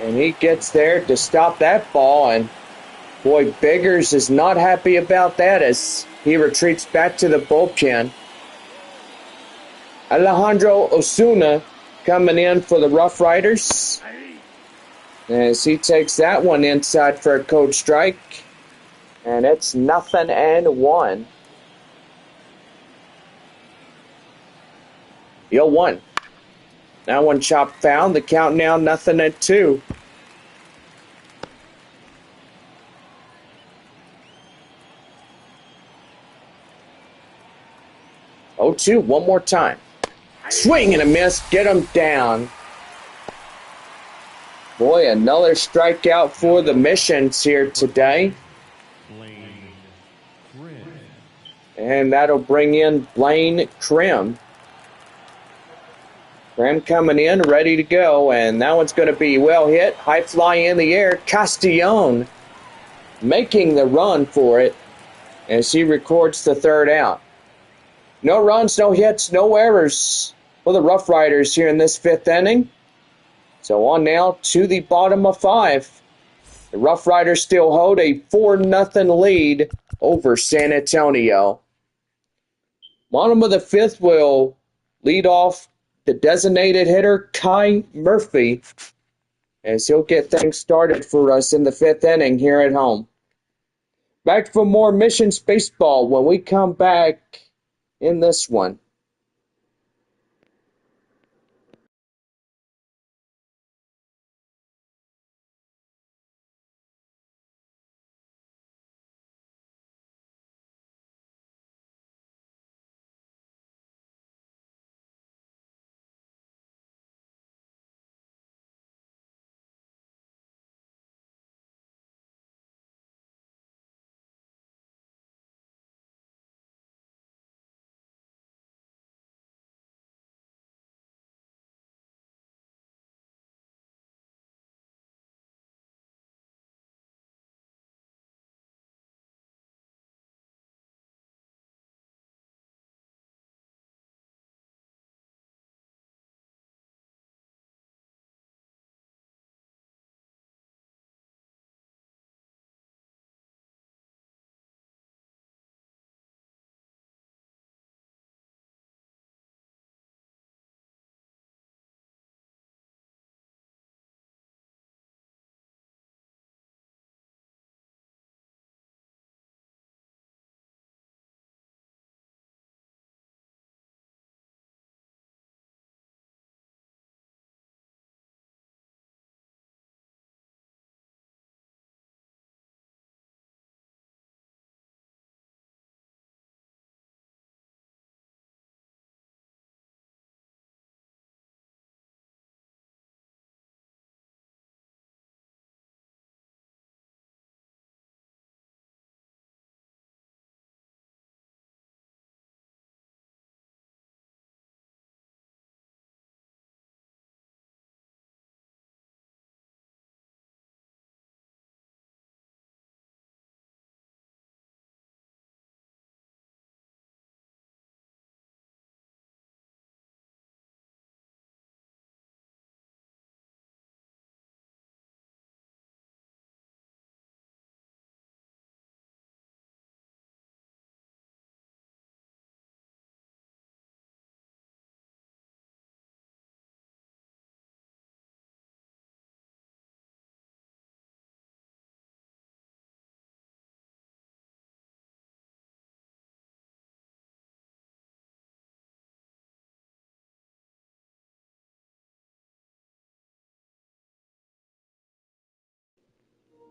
And he gets there to stop that ball. And boy, Biggers is not happy about that as he retreats back to the bullpen. Alejandro Osuna coming in for the RoughRiders as he takes that one inside for a cold strike. And it's 0-1. 0-1. That one chopped foul. The count now 0-2. 0-2. One more time. Swing and a miss. Get him down. Boy, another strikeout for the Missions here today. And that'll bring in Blaine Krim. Krim coming in, ready to go. And that one's going to be well hit. High fly in the air. Castillon making the run for it as he records the third out. No runs, no hits, no errors for the RoughRiders here in this fifth inning. So on now to the bottom of 5. The RoughRiders still hold a 4-0 lead over San Antonio. Bottom of the fifth will lead off the designated hitter Kai Murphy as he'll get things started for us in the fifth inning here at home. Back for more Missions Baseball when we come back in this one.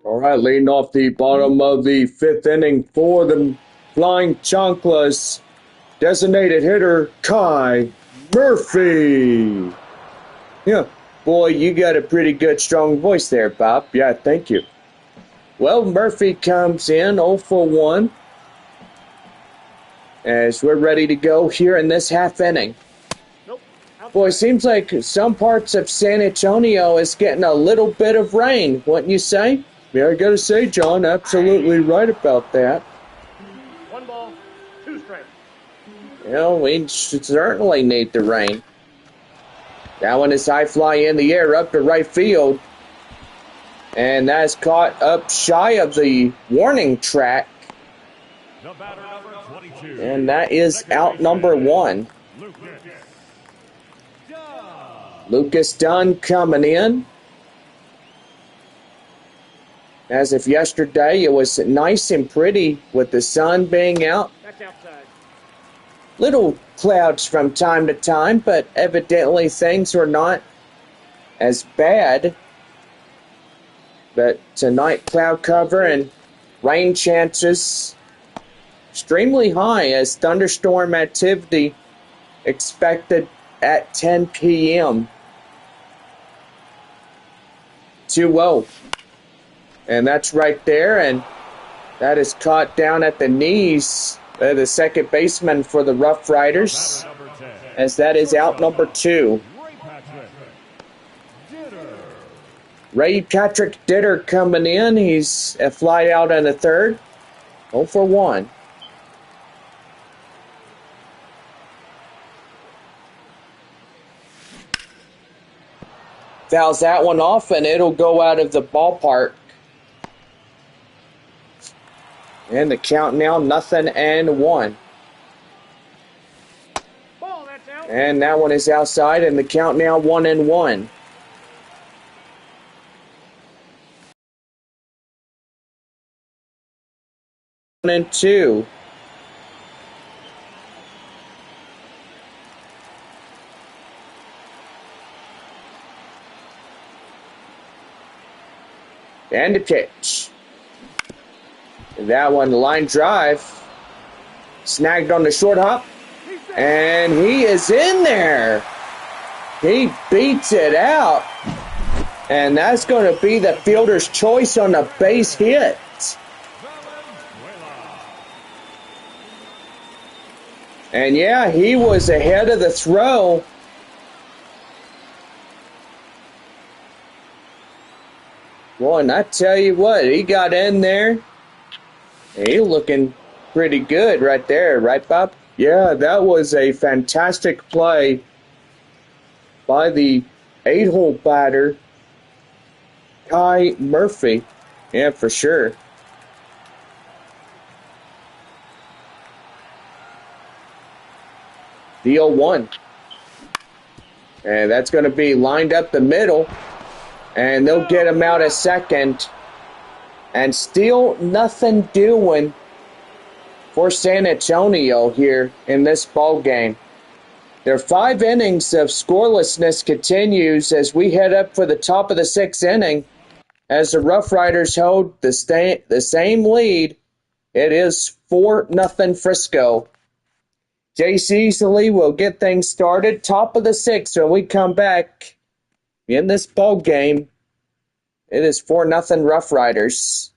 All right, leading off the bottom of the fifth inning for the Flying Chanclas, designated hitter Kai Murphy. Yeah, boy, you got a pretty good, strong voice there, Bob. Yeah, thank you. Well, Murphy comes in 0 for 1 as we're ready to go here in this half inning. Boy, seems like some parts of San Antonio is getting a little bit of rain, wouldn't you say? Yeah, I gotta say, John, absolutely right about that. 1 ball, 2 strikes. You know, we certainly need the rain. That one is high fly in the air up to right field. And that's caught up shy of the warning track. The batter number 22. And that is out number 1. Lucas Dunn coming in. As if yesterday it was nice and pretty with the sun being out. That's outside. Little clouds from time to time, but evidently things were not as bad. But tonight, cloud cover and rain chances extremely high as thunderstorm activity expected at 10 p.m. 2-0. And that's right there, and that is caught down at the knees by the second baseman for the RoughRiders, as that is out number 2. Ray Patrick Ditter coming in. He's a fly out in the third. 0 for 1. Fouls that one off, and it'll go out of the ballpark. And the count now 0-1. Ball, that's out. And that one is outside, and the count now 1-1. And 2. And the pitch. That one, line drive. Snagged on the short hop. And he is in there. He beats it out. And that's going to be the fielder's choice on a base hit. And yeah, he was ahead of the throw. Boy, and I tell you what, he got in there. He looking pretty good right there, right, Bob? Yeah, that was a fantastic play by the 8-hole batter, Kai Murphy. Yeah, for sure. The 0-1. And that's going to be lined up the middle. And they'll get him out a second. And still nothing doing for San Antonio here in this ball game. Their 5 innings of scorelessness continues as we head up for the top of the 6th inning. As the RoughRiders hold the same lead, it is 4-0 Frisco. JC Easley will get things started. Top of the 6th when we come back in this ball game. It is 4-0 RoughRiders.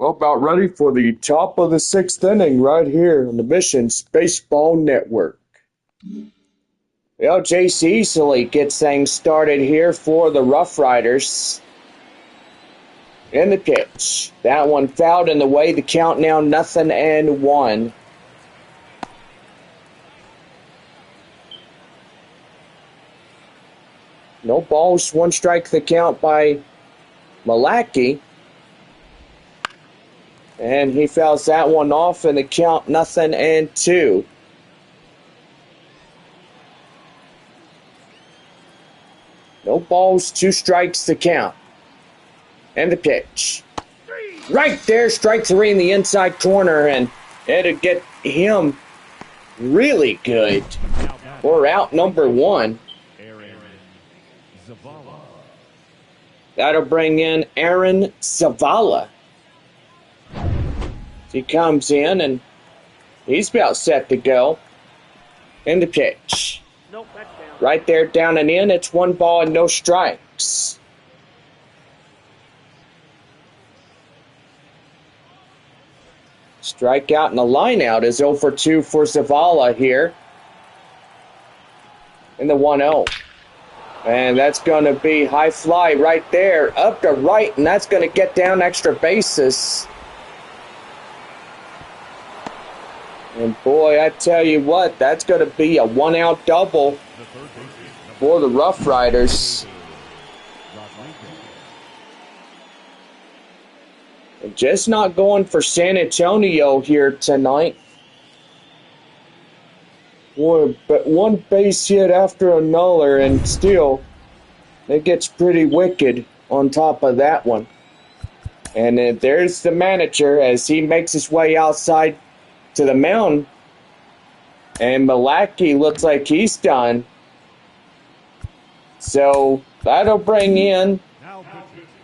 Well, about ready for the top of the 6th inning right here on the Missions Baseball Network. Well, Jace easily gets things started here for the RoughRiders. In the pitch. That one fouled in the way. The count now 0-1. No balls, 1 strike the count by Malaki. And he fouls that one off in the count 0-2. No balls, 2 strikes to count. And the pitch. Right there, strike 3 in the inside corner, and it'll get him really good. We're out number 1. That'll bring in Aaron Zavala. He comes in, and he's about set to go. And the pitch. Nope, that's down. Right there, down and in. It's 1 ball and no strikes. Strikeout and a lineout is 0-2 for Zavala here. In the 1-0. And that's going to be high fly right there. Up to right, and that's going to get down extra bases. And boy, I tell you what, that's going to be a 1-out double for the RoughRiders. Just not going for San Antonio here tonight. Boy, but 1 base hit after another, and still, it gets pretty wicked on top of that one. And there's the manager as he makes his way outside to the mound. And Malaki looks like he's done. So that'll bring in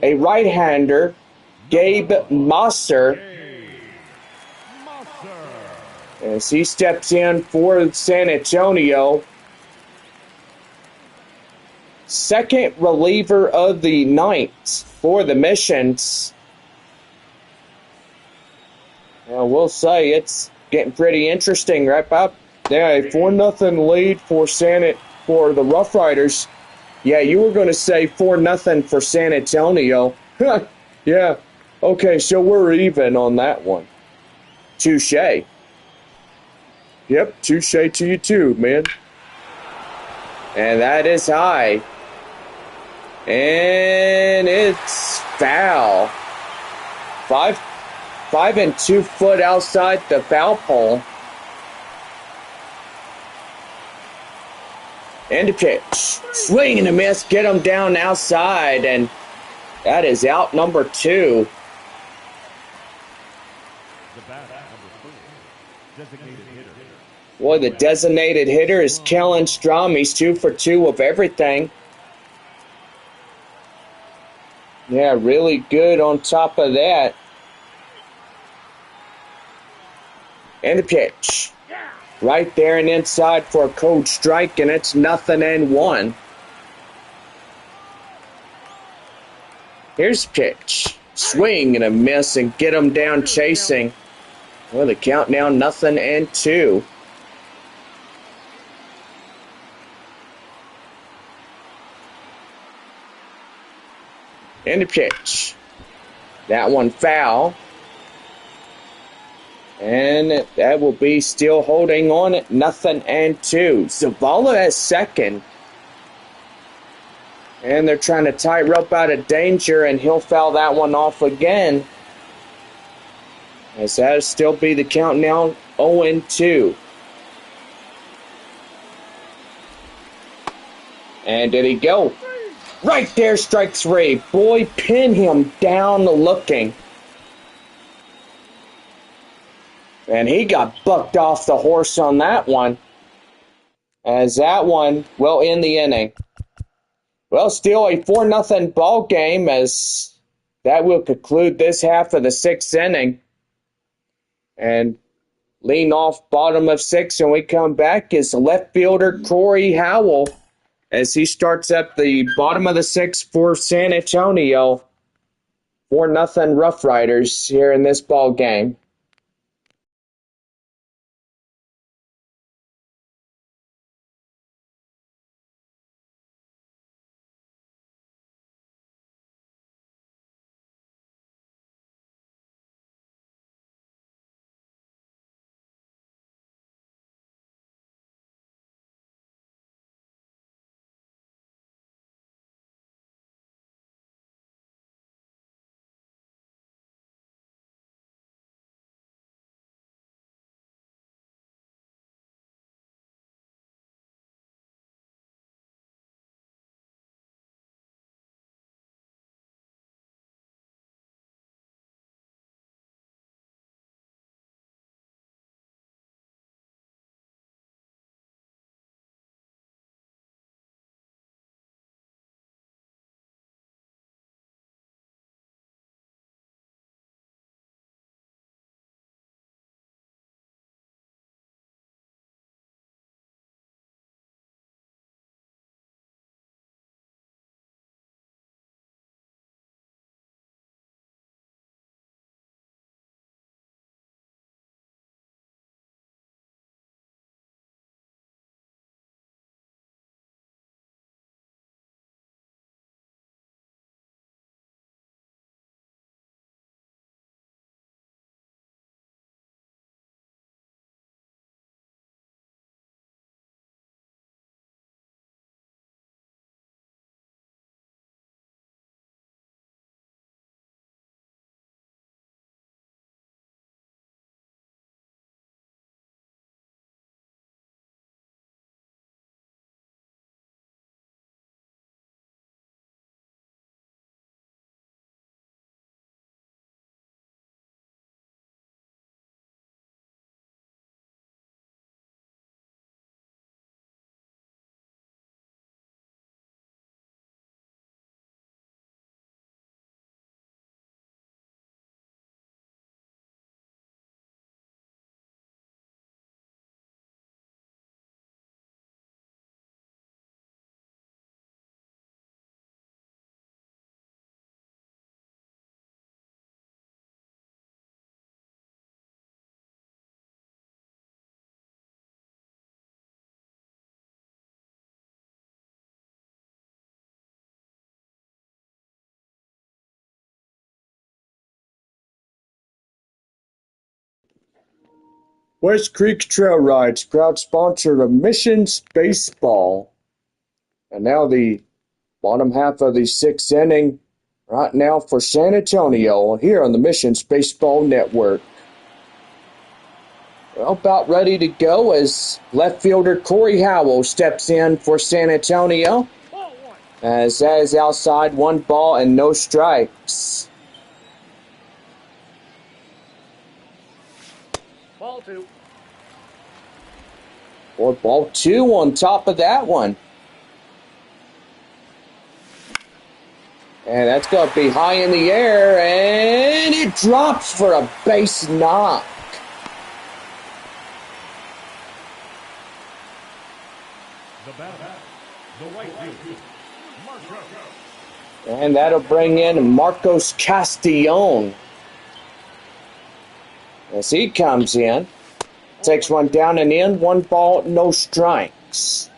a right-hander, Gabe Mosser, as he steps in for San Antonio. Second reliever of the night for the Missions. Now, we'll say it's getting pretty interesting right up. Yeah, a 4-0 lead for the RoughRiders. Yeah, you were going to say 4-0 for San Antonio. Yeah. Okay, so we're even on that one. Touche. Yep, touche to you too, man. And that is high. And it's foul. 5 and 2 foot outside the foul pole. And the pitch. Swing and a miss. Get him down outside. And that is out number 2. Boy, the designated hitter is Kellen Strom. He's 2 for 2 of everything. Yeah, really good on top of that. And the pitch. Right there and inside for a cold strike, and it's 0-1. Here's the pitch. Swing and a miss and get him down chasing. Well, the count now 0-2. And the pitch. That one foul. And that will be still holding on at 0-2. Zavala at second. And they're trying to tie rope out of danger, and he'll foul that one off again. As that'll still be the count now 0-2. And did he go? Right there, strike 3. Boy, pin him down looking. And he got bucked off the horse on that one. As that one will end the inning. Well, still a 4-0 ball game, as that will conclude this half of the 6th inning. And lean off bottom of 6, and we come back is left fielder Corey Howell as he starts up the bottom of the 6th for San Antonio. 4-0 RoughRiders here in this ball game. West Creek Trail Rides, proud sponsor of Missions Baseball. And now the bottom half of the 6th inning right now for San Antonio here on the Missions Baseball Network. Well, about ready to go as left fielder Corey Howell steps in for San Antonio. As that is outside, 1 ball and no strikes. Ball 2. Or ball 2 on top of that one. And that's going to be high in the air, and it drops for a base knock. The batter, the right fielder, Marco. And that'll bring in Marcos Castillon. As he comes in, takes one down and in, 1 ball, no strikes.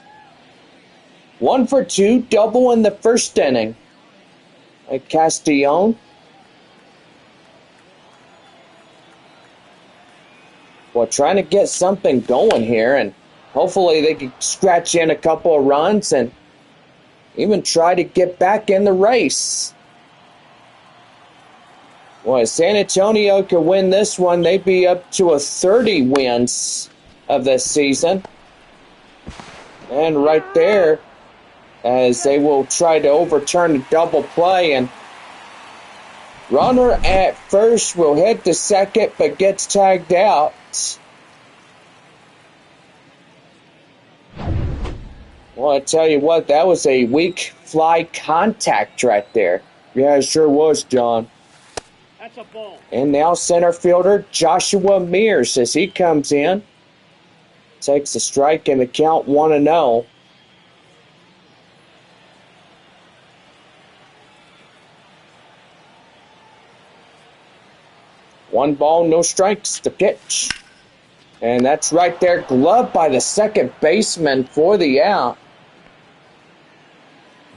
1 for 2, double in the 1st inning. Castillon. Well, trying to get something going here, and hopefully they can scratch in a couple of runs and even try to get back in the race. Well, if San Antonio could win this one, they'd be up to a 30 wins of this season. And right there, as they will try to overturn a double play, and runner at first will head to second but gets tagged out. Well, I tell you what, that was a weak fly contact right there. Yeah, it sure was, John. That's a ball. And now center fielder Joshua Mears as he comes in. Takes a strike and the count 1-0. 1 ball, no strikes, the pitch. And that's right there, gloved by the second baseman for the out.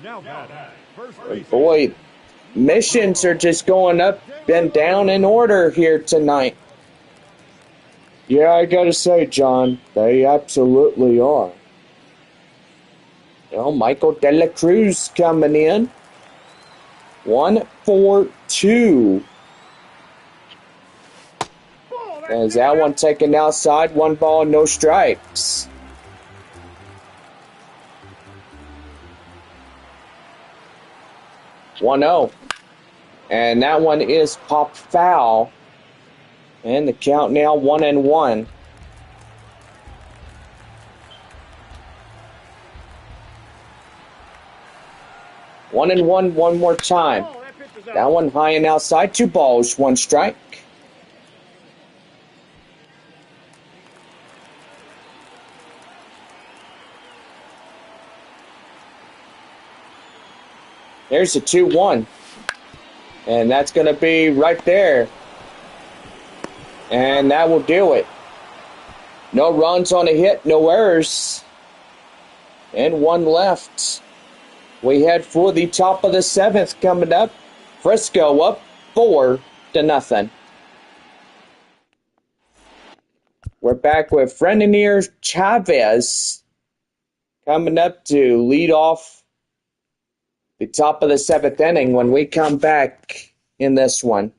Now batting, first base. Boy, missions are just going up and down in order here tonight. Yeah, I gotta say, John, they absolutely are. Well, Michael De La Cruz coming in. 1-4-2. As that one taken outside, 1 ball, no strikes. (1-0). And that one is popped foul. And the count now 1-1. One and one more time. That one high and outside. 2 balls, 1 strike. There's a 2-1. And that's going to be right there. And that will do it. No runs on a hit, no errors. And 1 left. We head for the top of the 7th coming up. Frisco up 4-0. We're back with Fernanier Chavez coming up to lead off the top of the 7th inning when we come back in this one.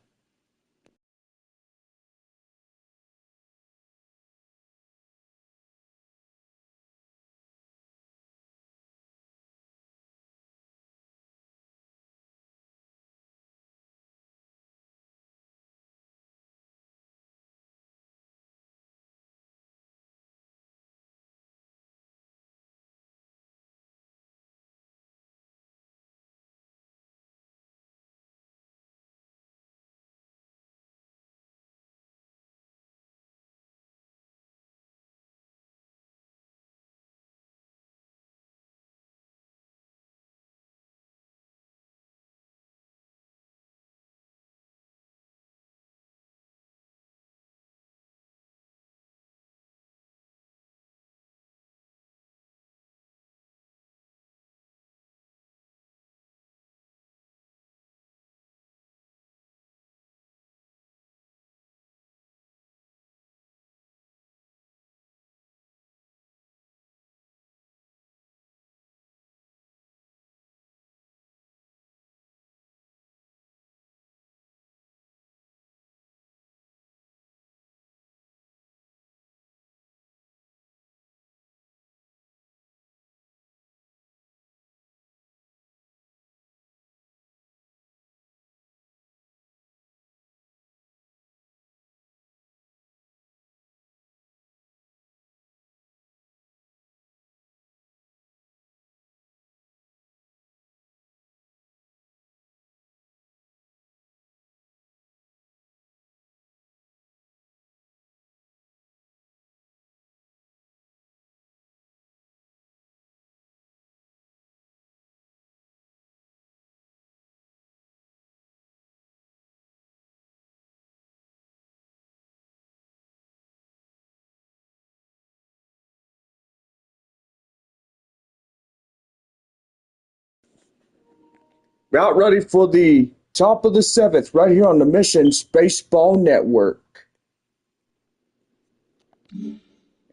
About ready for the top of the 7th right here on the Missions Baseball Network.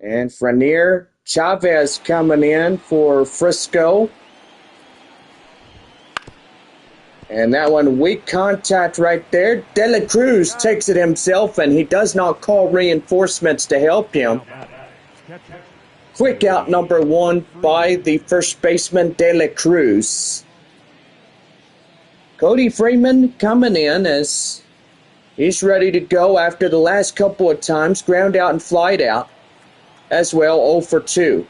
And Frenier Chavez coming in for Frisco. And that one, weak contact right there. De La Cruz takes it himself, and he does not call reinforcements to help him. Quick out number 1 by the first baseman, De La Cruz. Cody Freeman coming in as he's ready to go after the last couple of times. Ground out and flied out as well, 0 for 2.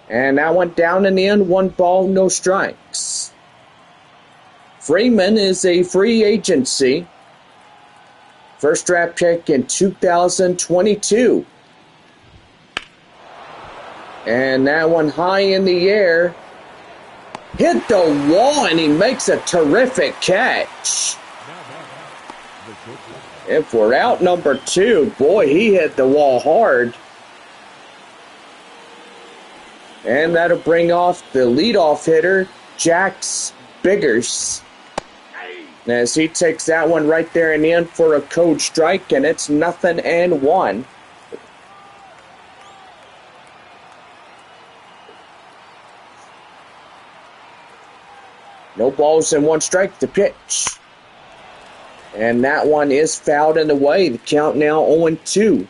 And that went down and in, 1 ball, no strikes. Freeman is a free agency. First draft pick in 2022. And that one high in the air. Hit the wall, and he makes a terrific catch. If we're out number 2, boy, he hit the wall hard. And that'll bring off the leadoff hitter, Jax Biggers. As he takes that one right there and in for a code strike, and it's 0-1. No balls and 1 strike to pitch. And that one is fouled and away. The count now 0-2.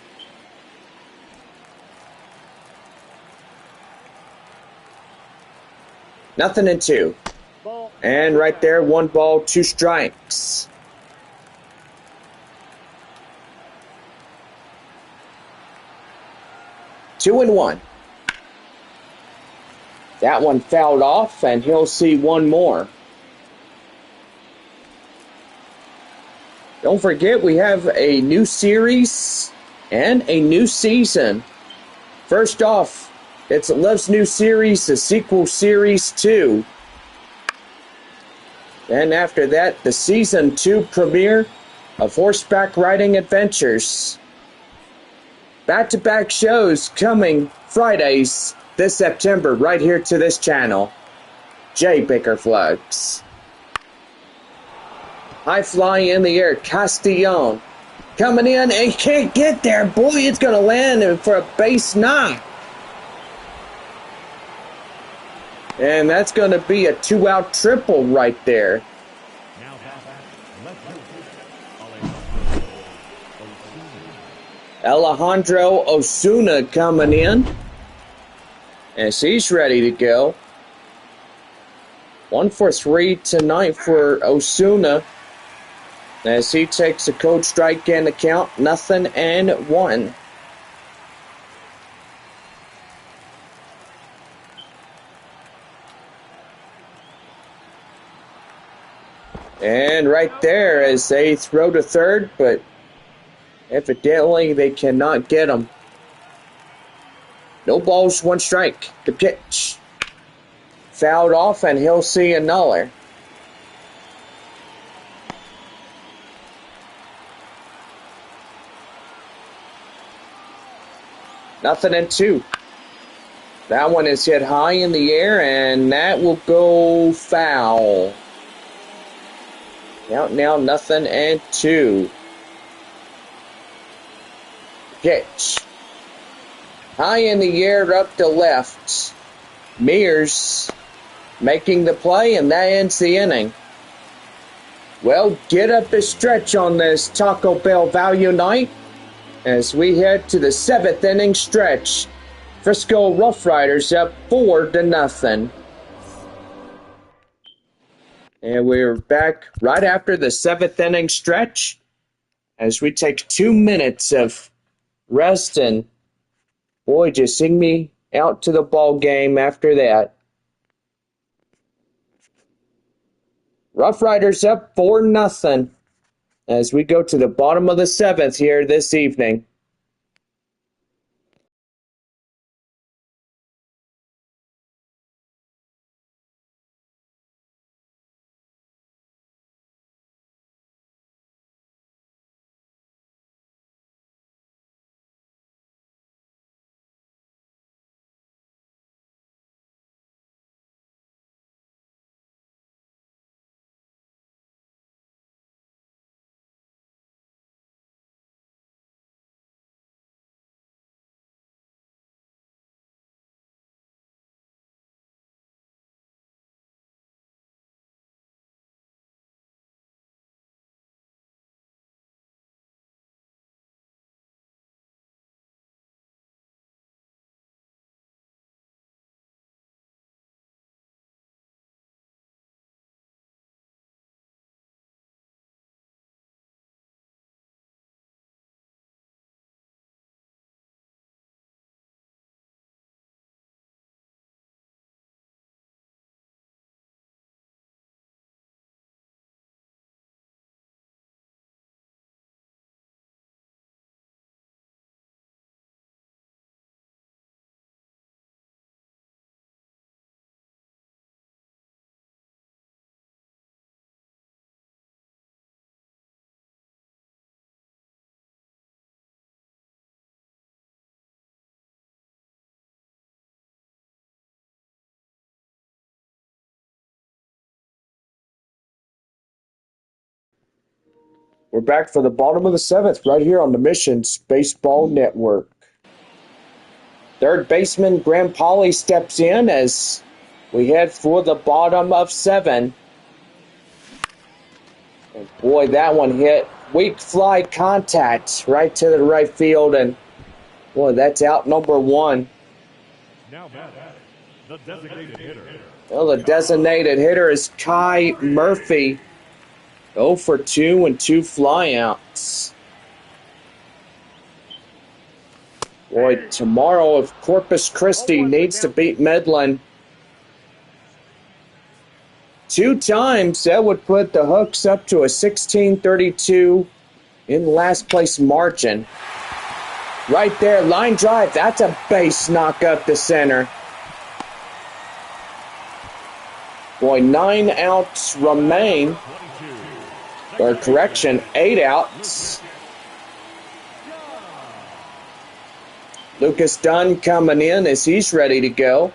Nothing in 2. And right there, 1 ball, 2 strikes. Two and 1. That one fouled off, and he'll see 1 more. Don't forget, we have a new series and a new season. First off, it's Love's new series, the sequel Series 2. Then after that, the Season 2 premiere of Horseback Riding Adventures. Back-to-back shows coming Fridays this September right here to this channel. Jay Baker Flugs. High fly in the air, Castillon. Coming in and can't get there. Boy, it's going to land for a base knock. And that's going to be a 2-out triple right there. Alejandro Osuna coming in as he's ready to go. 1 for 3 tonight for Osuna as he takes a cold strike in the count, 0-1. And right there as they throw to third, but evidently they cannot get him. No balls, 1 strike. The pitch. Fouled off, and he'll see another. Nothing in 2. That one is hit high in the air, and that will go foul. Count now 0-2. Pitch. High in the air up to left. Mears making the play, and that ends the inning. Well, get up a stretch on this Taco Bell value night as we head to the 7th inning stretch. Frisco RoughRiders up 4-0. And we're back right after the 7th inning stretch as we take 2 minutes of rest, and boy, just sing me out to the ball game after that. RoughRiders up 4-0 as we go to the bottom of the 7th here this evening. We're back for the bottom of the seventh right here on the Missions Baseball Network. Third baseman Graham Polly steps in as we head for the bottom of seven. And boy, that one hit. Weak fly contact right to the right field. And boy, that's out number one. Now batting, the designated hitter. Well, the designated hitter is Kai Murphy. 0 for 2 and 2 flyouts. Boy, tomorrow if Corpus Christi needs to beat Midland 2 times, that would put the Hooks up to a 16-32 in last place margin. Right there, line drive. That's a base knock up the center. Boy, 9 outs remain. Or correction, 8 outs. Lucas Dunn coming in as he's ready to go.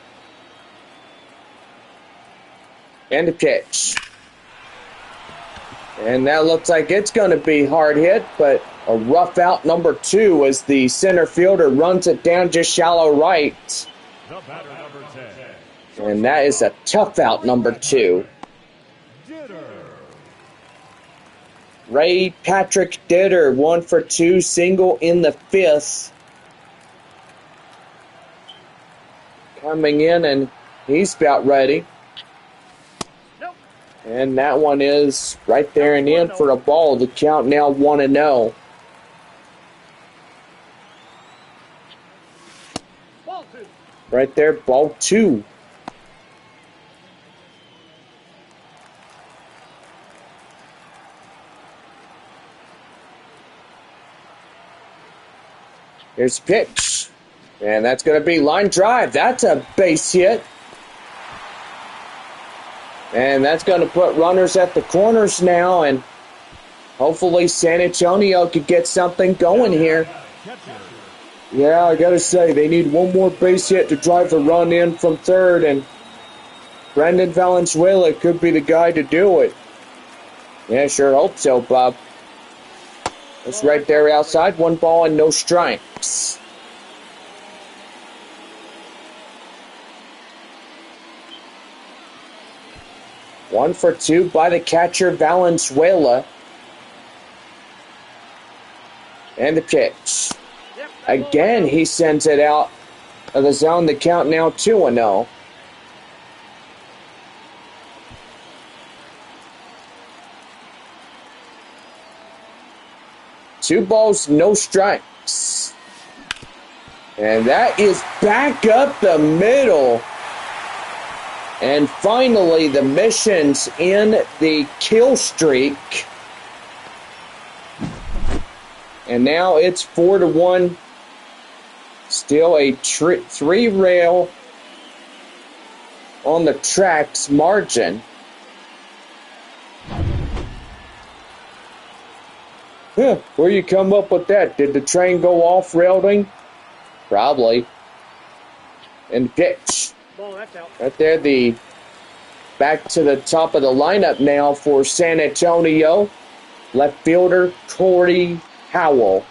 And the pitch. And that looks like it's going to be hard hit, but a rough out number 2 as the center fielder runs it down just shallow right. The batter, number 10. And that is a tough out number 2. Ray Patrick Ditter, 1 for 2, single in the 5th. Coming in, and he's about ready. And that one is right there and in for a ball. The count now 1-0. Right there, ball 2. Here's a pitch. And that's going to be line drive. That's a base hit. And that's going to put runners at the corners now. And hopefully San Antonio could get something going here. Yeah, I got to say, they need one more base hit to drive the run in from third. And Brendan Valenzuela could be the guy to do it. Yeah, sure hope so, Bob. It's right there outside. 1 ball and no strikes. One for 2 by the catcher Valenzuela. And the pitch. Again, he sends it out of the zone. The count now 2-0. Two balls, no strikes. And that is back up the middle. And finally, the Mission's in the kill streak. And now it's 4-1. Still a 3-rail on the tracks margin. Where you come up with that? Did the train go off railroading? Probably. And pitch. Ball, that's out. Right there, the back to the top of the lineup now for San Antonio. Left fielder Corey Howell.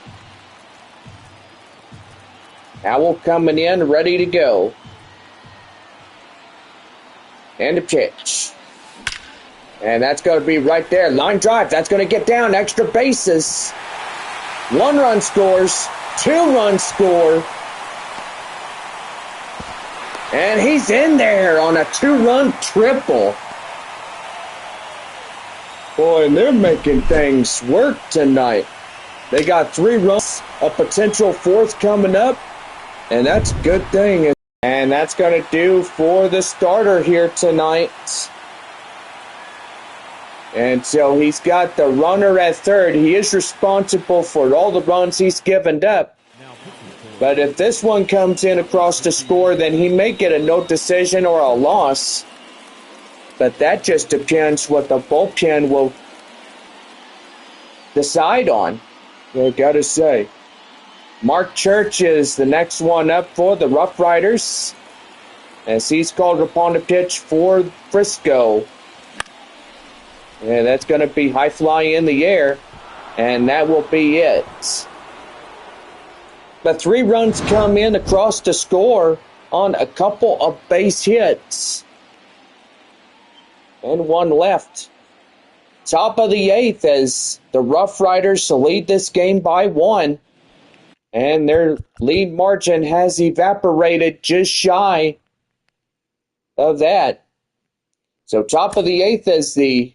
Howell coming in, ready to go. And the pitch. And that's going to be right there. Line drive. That's going to get down. Extra bases. 1 run scores. 2 runs score. And he's in there on a 2-run triple. Boy, and they're making things work tonight. They got 3 runs, a potential 4th coming up. And that's a good thing. And that's going to do for the starter here tonight. And so he's got the runner at third. He is responsible for all the runs he's given up. But if this one comes in across the score, then he may get a no decision or a loss. But that just depends what the bullpen will decide on. I gotta say. Mark Church is the next one up for the RoughRiders, as he's called upon to pitch for Frisco. And that's going to be high fly in the air. And that will be it. But 3 runs come in across the score on a couple of base hits. And 1 left. Top of the 8th as the RoughRiders lead this game by 1. And their lead margin has evaporated just shy of that. So top of the 8th as the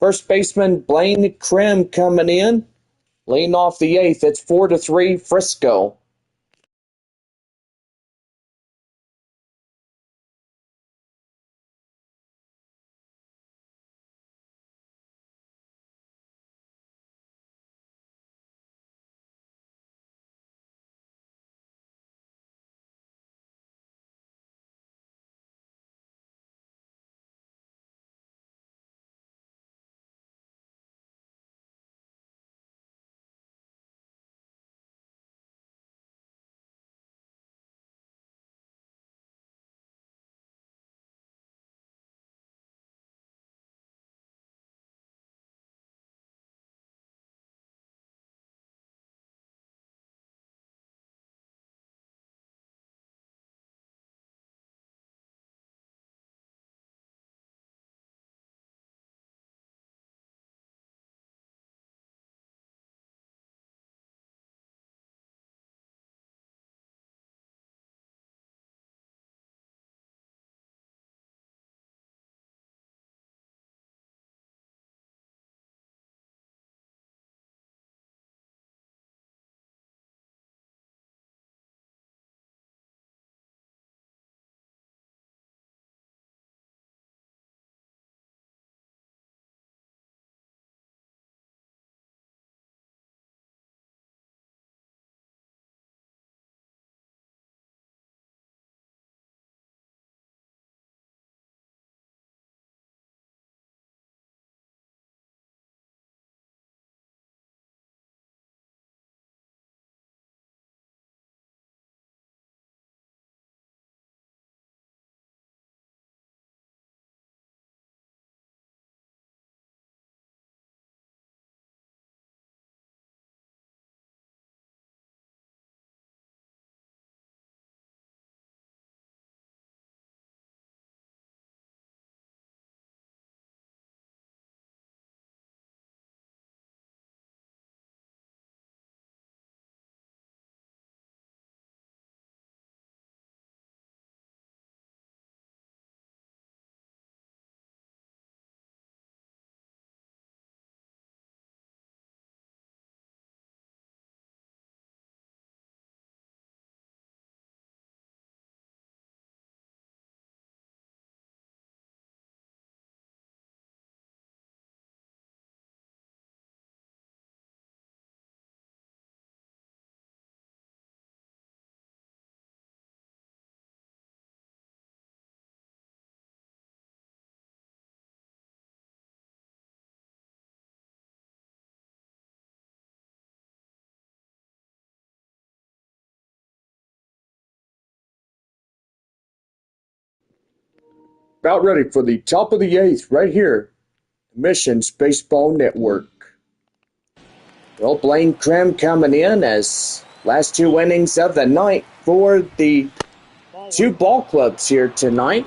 first baseman Blaine Krim coming in. Leading off the 8th. It's 4-3 Frisco. About ready for the top of the 8th right here. Missions Baseball Network. Well, Blaine Krim coming in as last 2 innings of the night for the 2 ball clubs here tonight.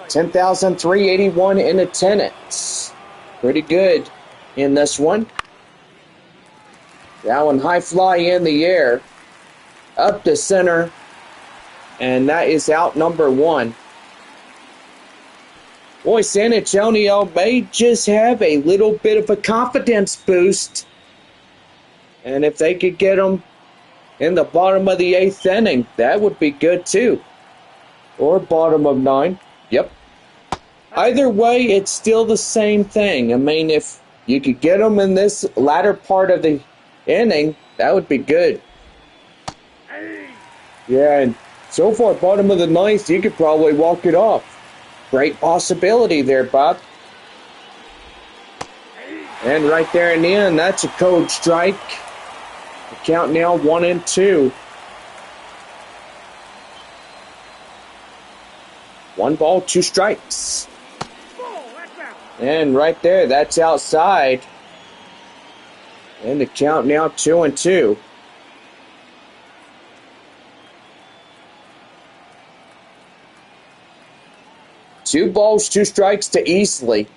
10,381 in attendance. Pretty good in this one. That one high fly in the air. Up to center. And that is out number 1. Boy, San Antonio may just have a little bit of a confidence boost. And if they could get them in the bottom of the 8th inning, that would be good too. Or bottom of 9. Yep. Either way, it's still the same thing. I mean, if you could get them in this latter part of the inning, that would be good. Yeah, and so far, bottom of the 9th, you could probably walk it off. Great possibility there, Bob. And right there in the end, that's a code strike. The count now 1-2. 1 ball, 2 strikes. And right there, that's outside. And the count now 2-2. Two balls, two strikes to Easley.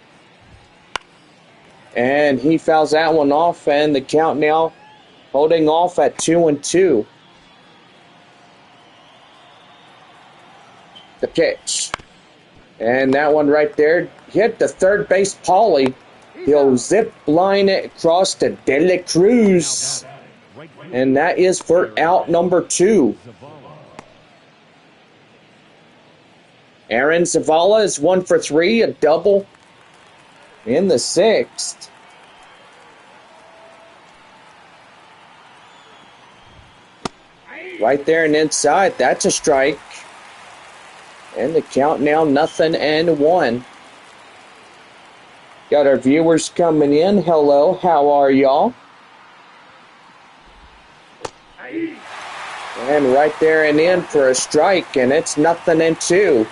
And he fouls that one off, and the count now holding off at 2-2. The pitch. And that one right there hit the third base Pauly. He'll zip line it across to De La Cruz. And that is for out number 2. Aaron Zavala is 1 for 3, a double in the 6th. Right there and inside, that's a strike. And the count now 0-1. Got our viewers coming in. Hello, how are y'all? And right there and in for a strike, and it's 0-2.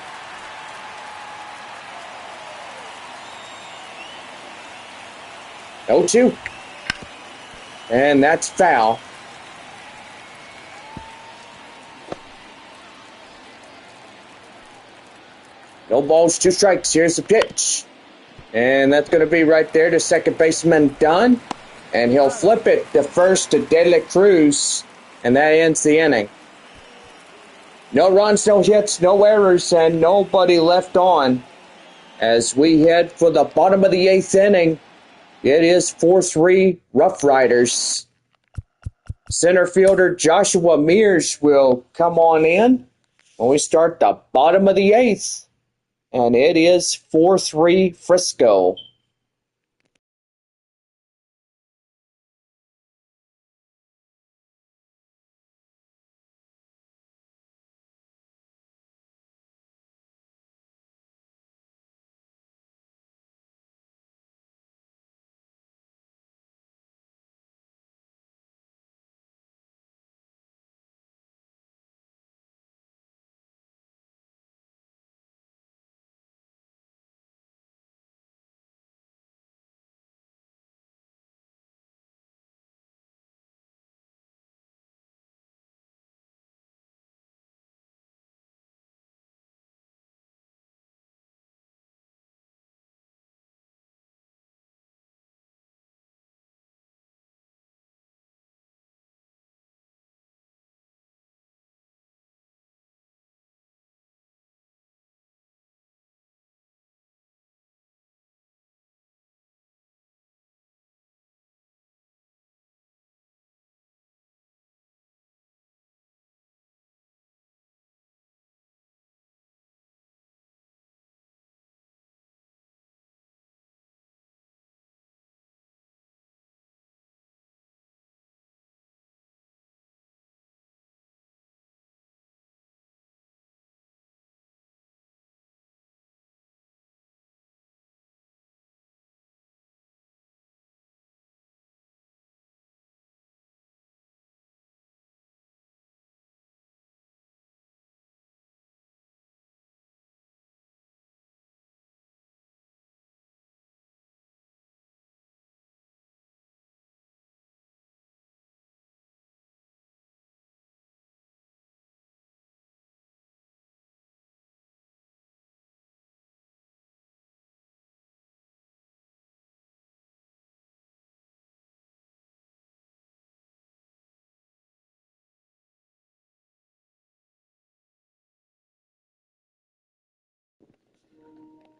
No 2. And that's foul. No balls, 2 strikes. Here's the pitch. And that's going to be right there to second baseman Dunn. And he'll flip it to first to De La Cruz. And that ends the inning. No runs, no hits, no errors, and nobody left on. As we head for the bottom of the 8th inning, it is 4-3 RoughRiders. Center fielder Joshua Mears will come on in when we start the bottom of the 8th. And it is 4-3 Frisco.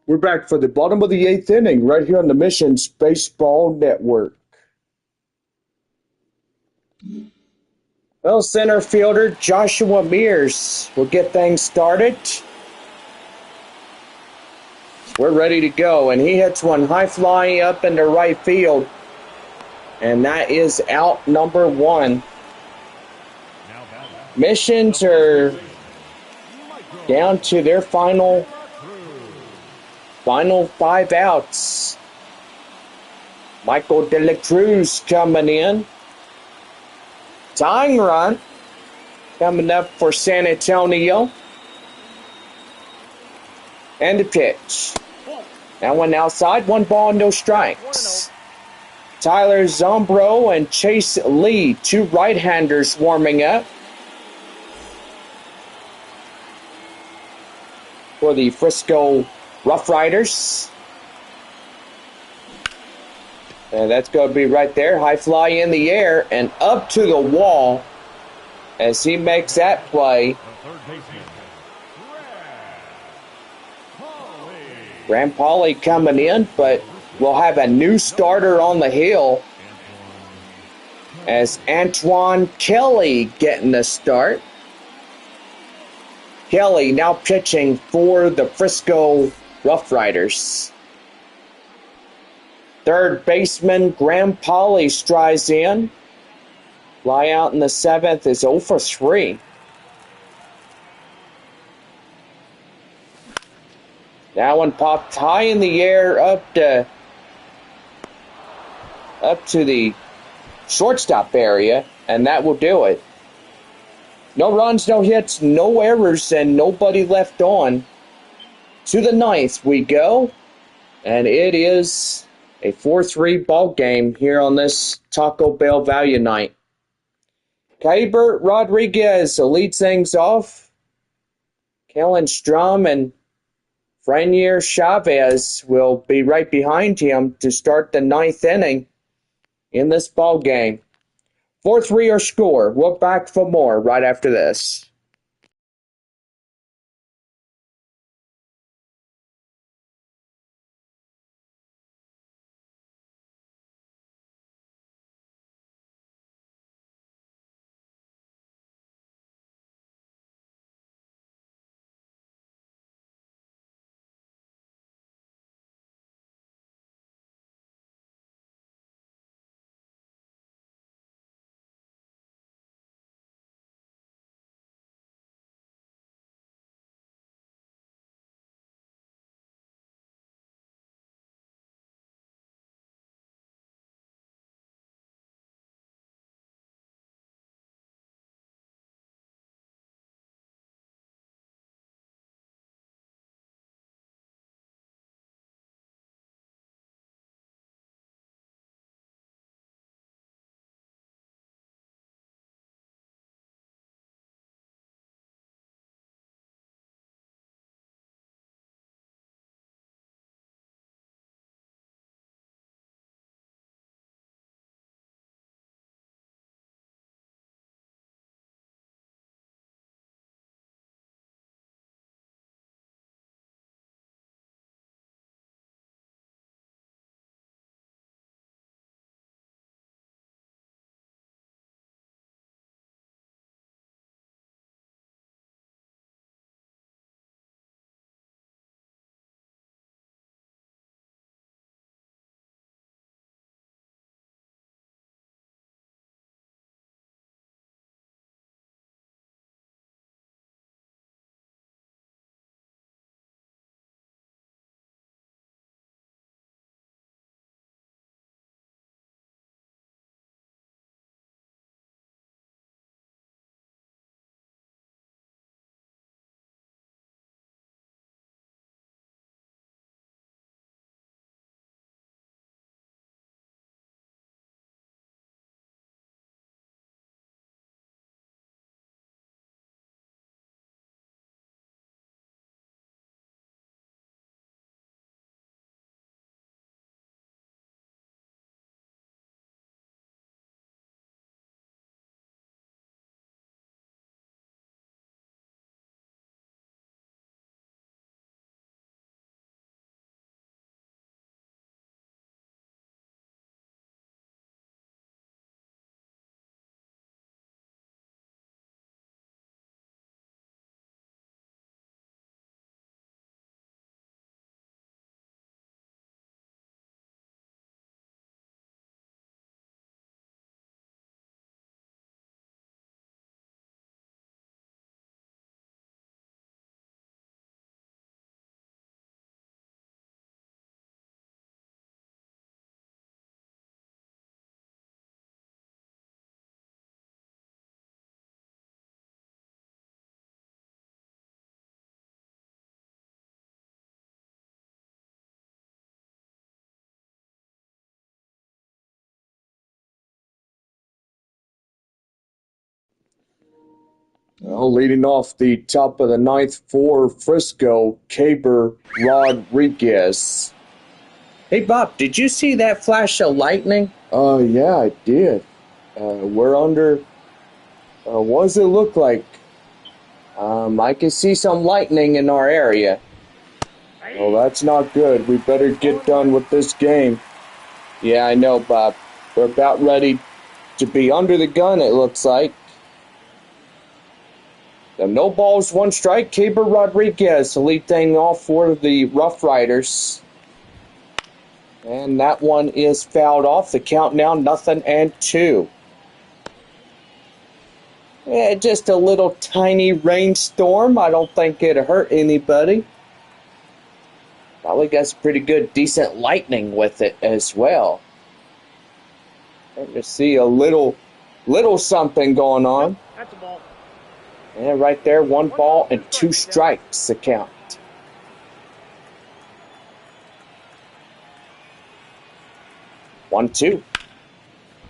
We're back for the bottom of the 8th inning right here on the Missions Baseball Network. Well, center fielder Joshua Mears will get things started. We're ready to go, and he hits one high fly up into right field. And that is out number 1. Missions are down to their final 5 outs. Michael De La Cruz coming in. Tying run coming up for San Antonio. And the pitch. Now one outside, 1 ball, no strikes. Tyler Zombro and Chase Lee, two right-handers warming up for the Frisco RoughRiders. And that's going to be right there. High fly in the air and up to the wall as he makes that play. Graham Pauly coming in, but we'll have a new starter on the hill as Antoine Kelly getting the start. Kelly now pitching for the Frisco RoughRiders. Third baseman Graham Pauly strides in. Fly out in the seventh is 0 for 3. That one popped high in the air up to the shortstop area, and that will do it. No runs, no hits, no errors, and nobody left on. To the ninth we go, and it is a 4-3 ball game here on this Taco Bell Value Night. Keibert Rodriguez leads things off. Kellen Strum and Frenier Chavez will be right behind him to start the ninth inning in this ball game. 4-3 our score. We're back for more right after this. Well, leading off the top of the ninth for Frisco, Rodriguez. Hey Bob, did you see that flash of lightning? Yeah, I did. We're under. What does it look like? I can see some lightning in our area. Oh, that's not good. We better get done with this game. Yeah, I know, Bob. We're about ready to be under the gun, it looks like. So no balls, one strike. Rodriguez to lead thing off for the RoughRiders. And that one is fouled off. The count now 0-2. Yeah, just a little tiny rainstorm. I don't think it hurt anybody. Probably got some pretty good, decent lightning with it as well. You see a little something going on. That's a ball. And right there, 1 ball and 2 strikes the count. 1-2.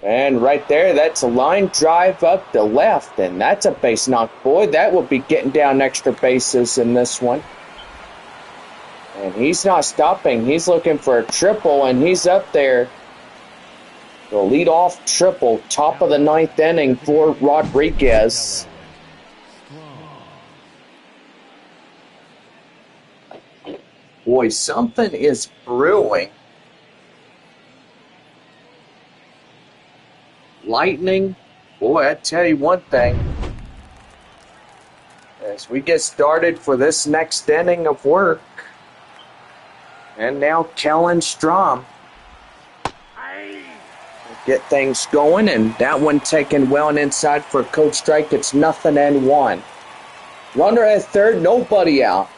And right there, that's a line drive up the left, and that's a base knock. Boy, that will be getting down extra bases in this one. And he's not stopping. He's looking for a triple, and he's up there. The leadoff triple, top of the 9th inning for Rodriguez. Boy, something is brewing. Lightning. Boy, I tell you one thing. As we get started for this next inning of work. And now Kellen Strom. Get things going, and that one taken well and inside for Coach Strike. It's 0-1. Runner at third, nobody out.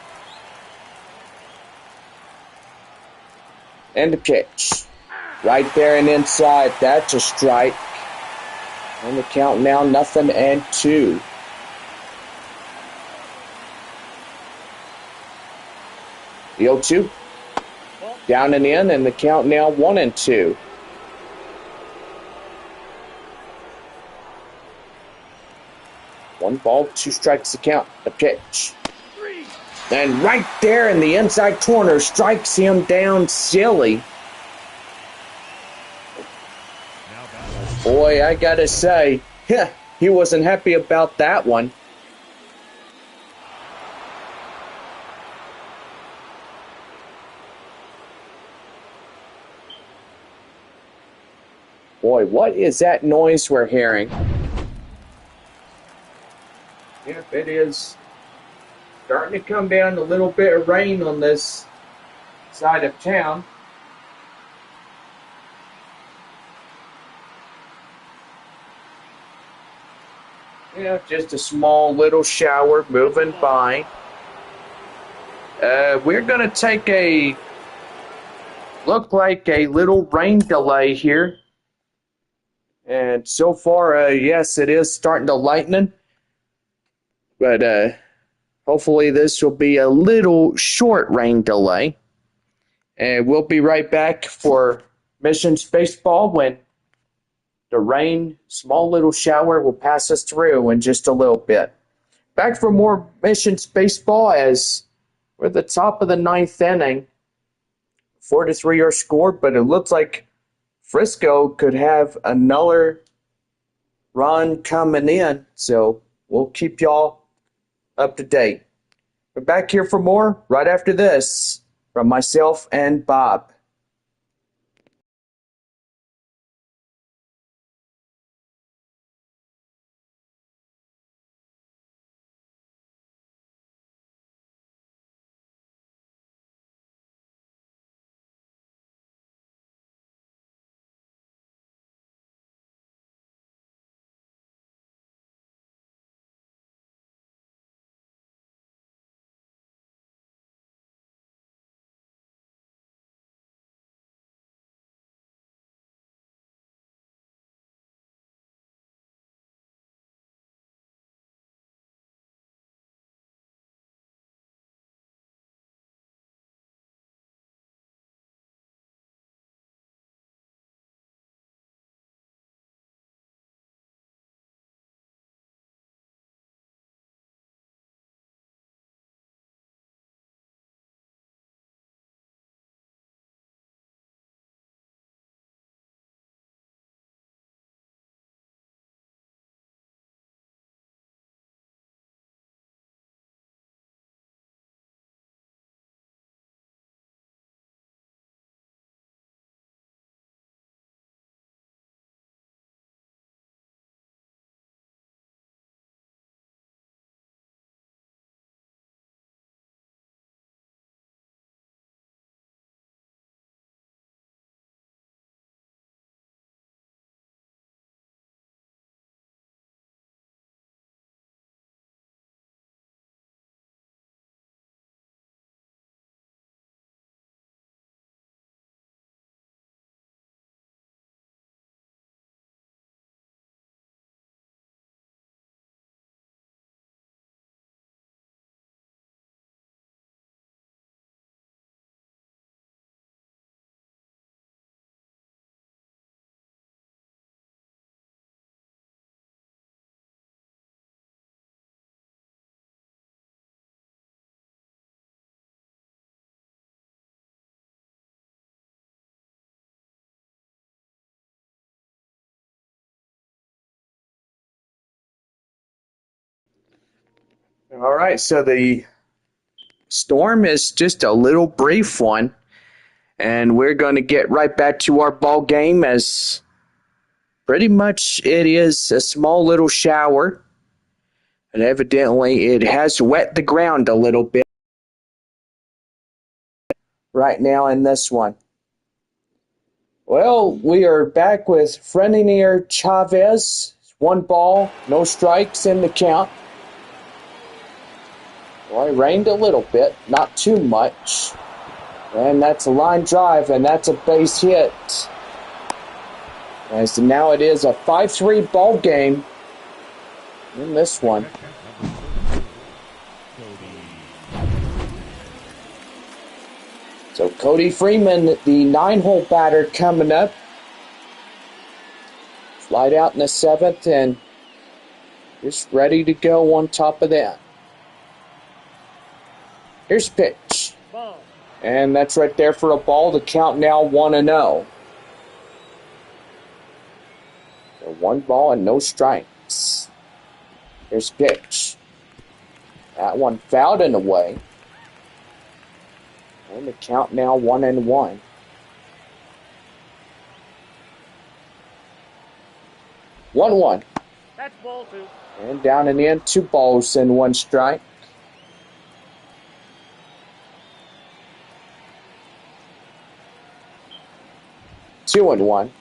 And the pitch. Right there and inside. That's a strike. And the count now 0-2. The 0-2. Down and in, and the count now 1-2. One ball, 2 strikes to count. The pitch. And right there in the inside corner, strikes him down silly. Boy, I gotta say, he wasn't happy about that one. Boy, what is that noise we're hearing? Yep, it is starting to come down a little bit of rain on this side of town. Yeah, just a small little shower moving by. We're going to take look like a little rain delay here. And so far, yes, it is starting to lighten. But hopefully this will be a little short rain delay. And we'll be right back for Missions Baseball when the rain, small little shower, will pass us through in just a little bit. Back for more Missions Baseball as we're at the top of the 9th inning. 4-3 our score, but it looks like Frisco could have another run coming in. So we'll keep y'all up to date. We're back here for more right after this from myself and Bob. All right, so the storm is just a little brief one, and we're going to get right back to our ball game as pretty much it is a small little shower, and evidently it has wet the ground a little bit right now in this one. Well, we are back with Frenier Chavez. 1 ball, no strikes in the count. Well, it rained a little bit, not too much. And that's a line drive, and that's a base hit. And so now it is a 5-3 ball game in this one. So Cody Freeman, the 9-hole batter, coming up. Flight out in the 7th, and just ready to go on top of that. Here's pitch. And that's right there for a ball. The count now 1-0. So 1 ball and no strikes. Here's pitch. That one fouled and away. And the count now 1-1. 1-1. That's ball 2. And down and in, 2 balls and 1 strike. Two and 1.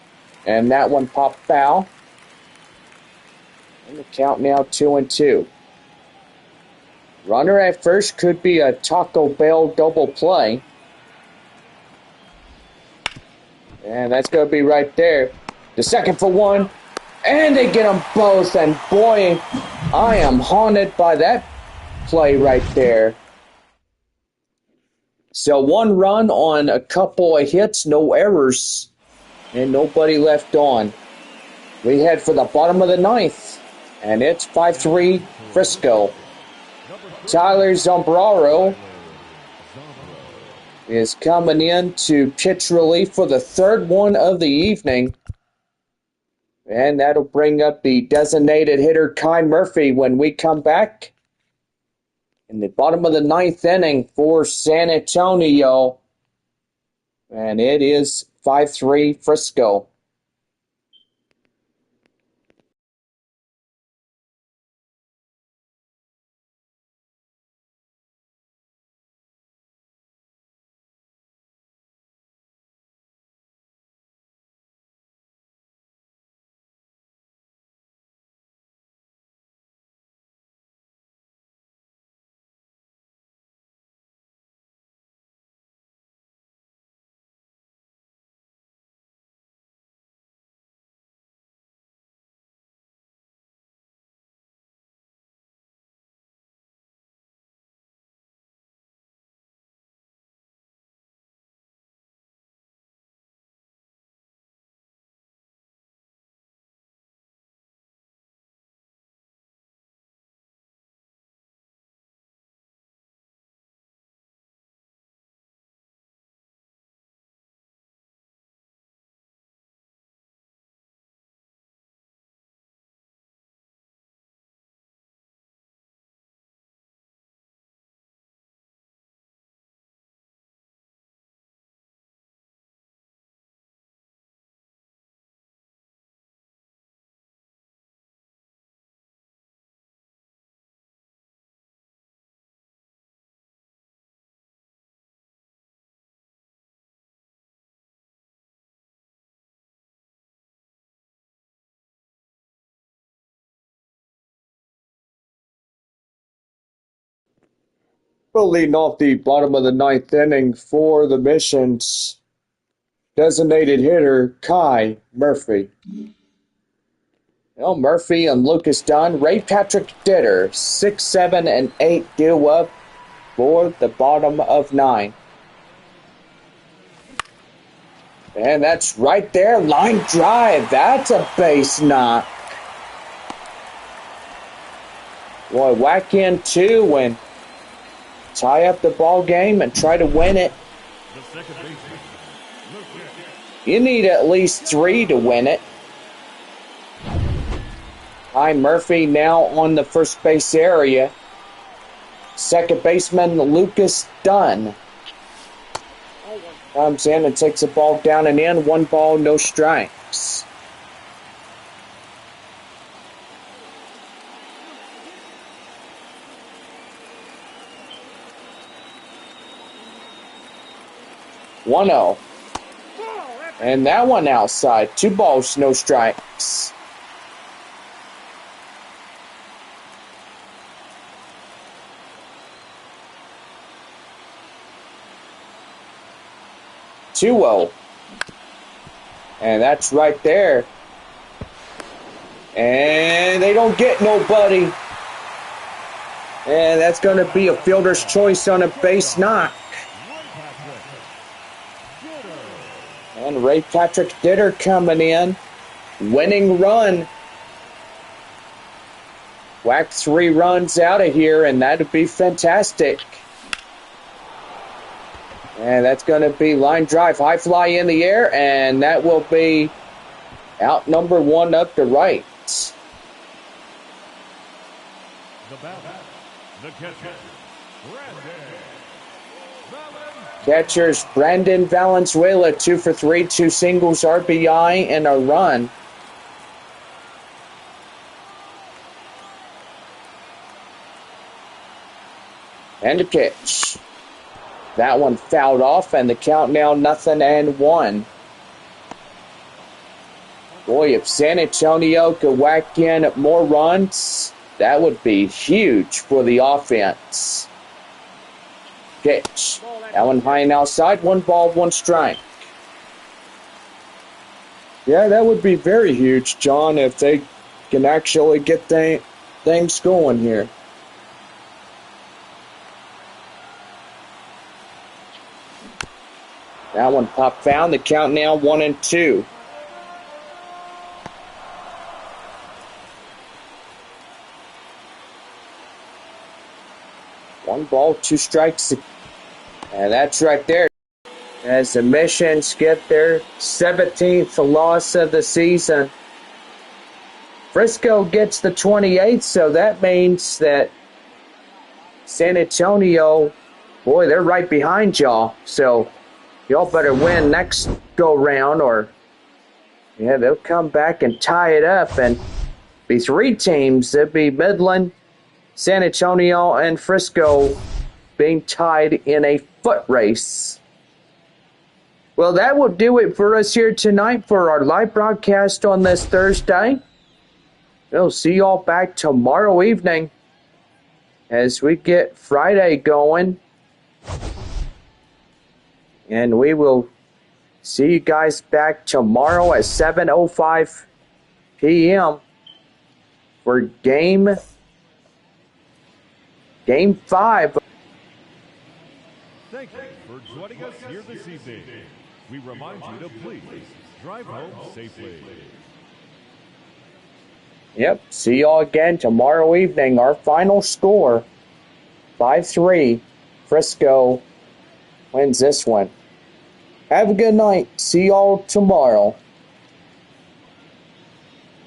And that one popped foul. And the count now 2-2. Runner at first could be a Taco Bell double play. And that's going to be right there. The second for 1. And they get them both. And boy, I am haunted by that play right there. So 1 run on a couple of hits, no errors. And nobody left on. We head for the bottom of the 9th. And it's 5-3 Frisco. Tyler Zambraro is coming in to pitch relief for the 3rd one of the evening. And that'll bring up the designated hitter Kai Murphy when we come back. In the bottom of the 9th inning for San Antonio. And it is 5-3 Frisco. Well, leading off the bottom of the 9th inning for the Mission's designated hitter Kai Murphy. Well, Murphy and Lucas Dunn, Ray Patrick Ditter, 6, 7, and 8 due up for the bottom of 9. And that's right there, line drive. That's a base knock. Boy, whack in 2 and tie up the ball game and try to win it. You need at least 3 to win it. Kai Murphy now on the first base area. Second baseman Lucas Dunn comes in and takes the ball down and in. 1 ball, no strikes. One 0. And that one outside. 2 balls, no strikes. Two 0. And that's right there. And they don't get nobody. And that's going to be a fielder's choice on a base knock. And Ray Patrick Ditter coming in. Winning run. Whack 3 runs out of here, and that'd be fantastic. And that's going to be line drive, high fly in the air, and that will be out number 1 up to right. The batter, the catcher, Catchers Brandon Valenzuela, 2 for 3, 2 singles, RBI, and a run. And a pitch. That one fouled off, and the count now 0-1. Boy, if San Antonio could whack in more runs, that would be huge for the offense. Pitch. That one high and outside. 1 ball, 1 strike. Yeah, that would be very huge, John, if they can actually get things going here. That one popped foul. The count now 1-2. One ball, 2 strikes. And that's right there. As the Missions get their 17th loss of the season. Frisco gets the 28th, so that means that San Antonio, boy, they're right behind y'all. So y'all better win next go round, or yeah, they'll come back and tie it up and be 3 teams. It'll be Midland, San Antonio, and Frisco being tied in a foot race. Well, that will do it for us here tonight for our live broadcast on this Thursday. We'll see y'all back tomorrow evening as we get Friday going. And we will see you guys back tomorrow at 7:05 p.m. for Game 5. Thank you for joining us here this evening. We remind you to please drive home safely. Yep, see y'all again tomorrow evening. Our final score, 5-3. Frisco wins this one. Have a good night. See y'all tomorrow.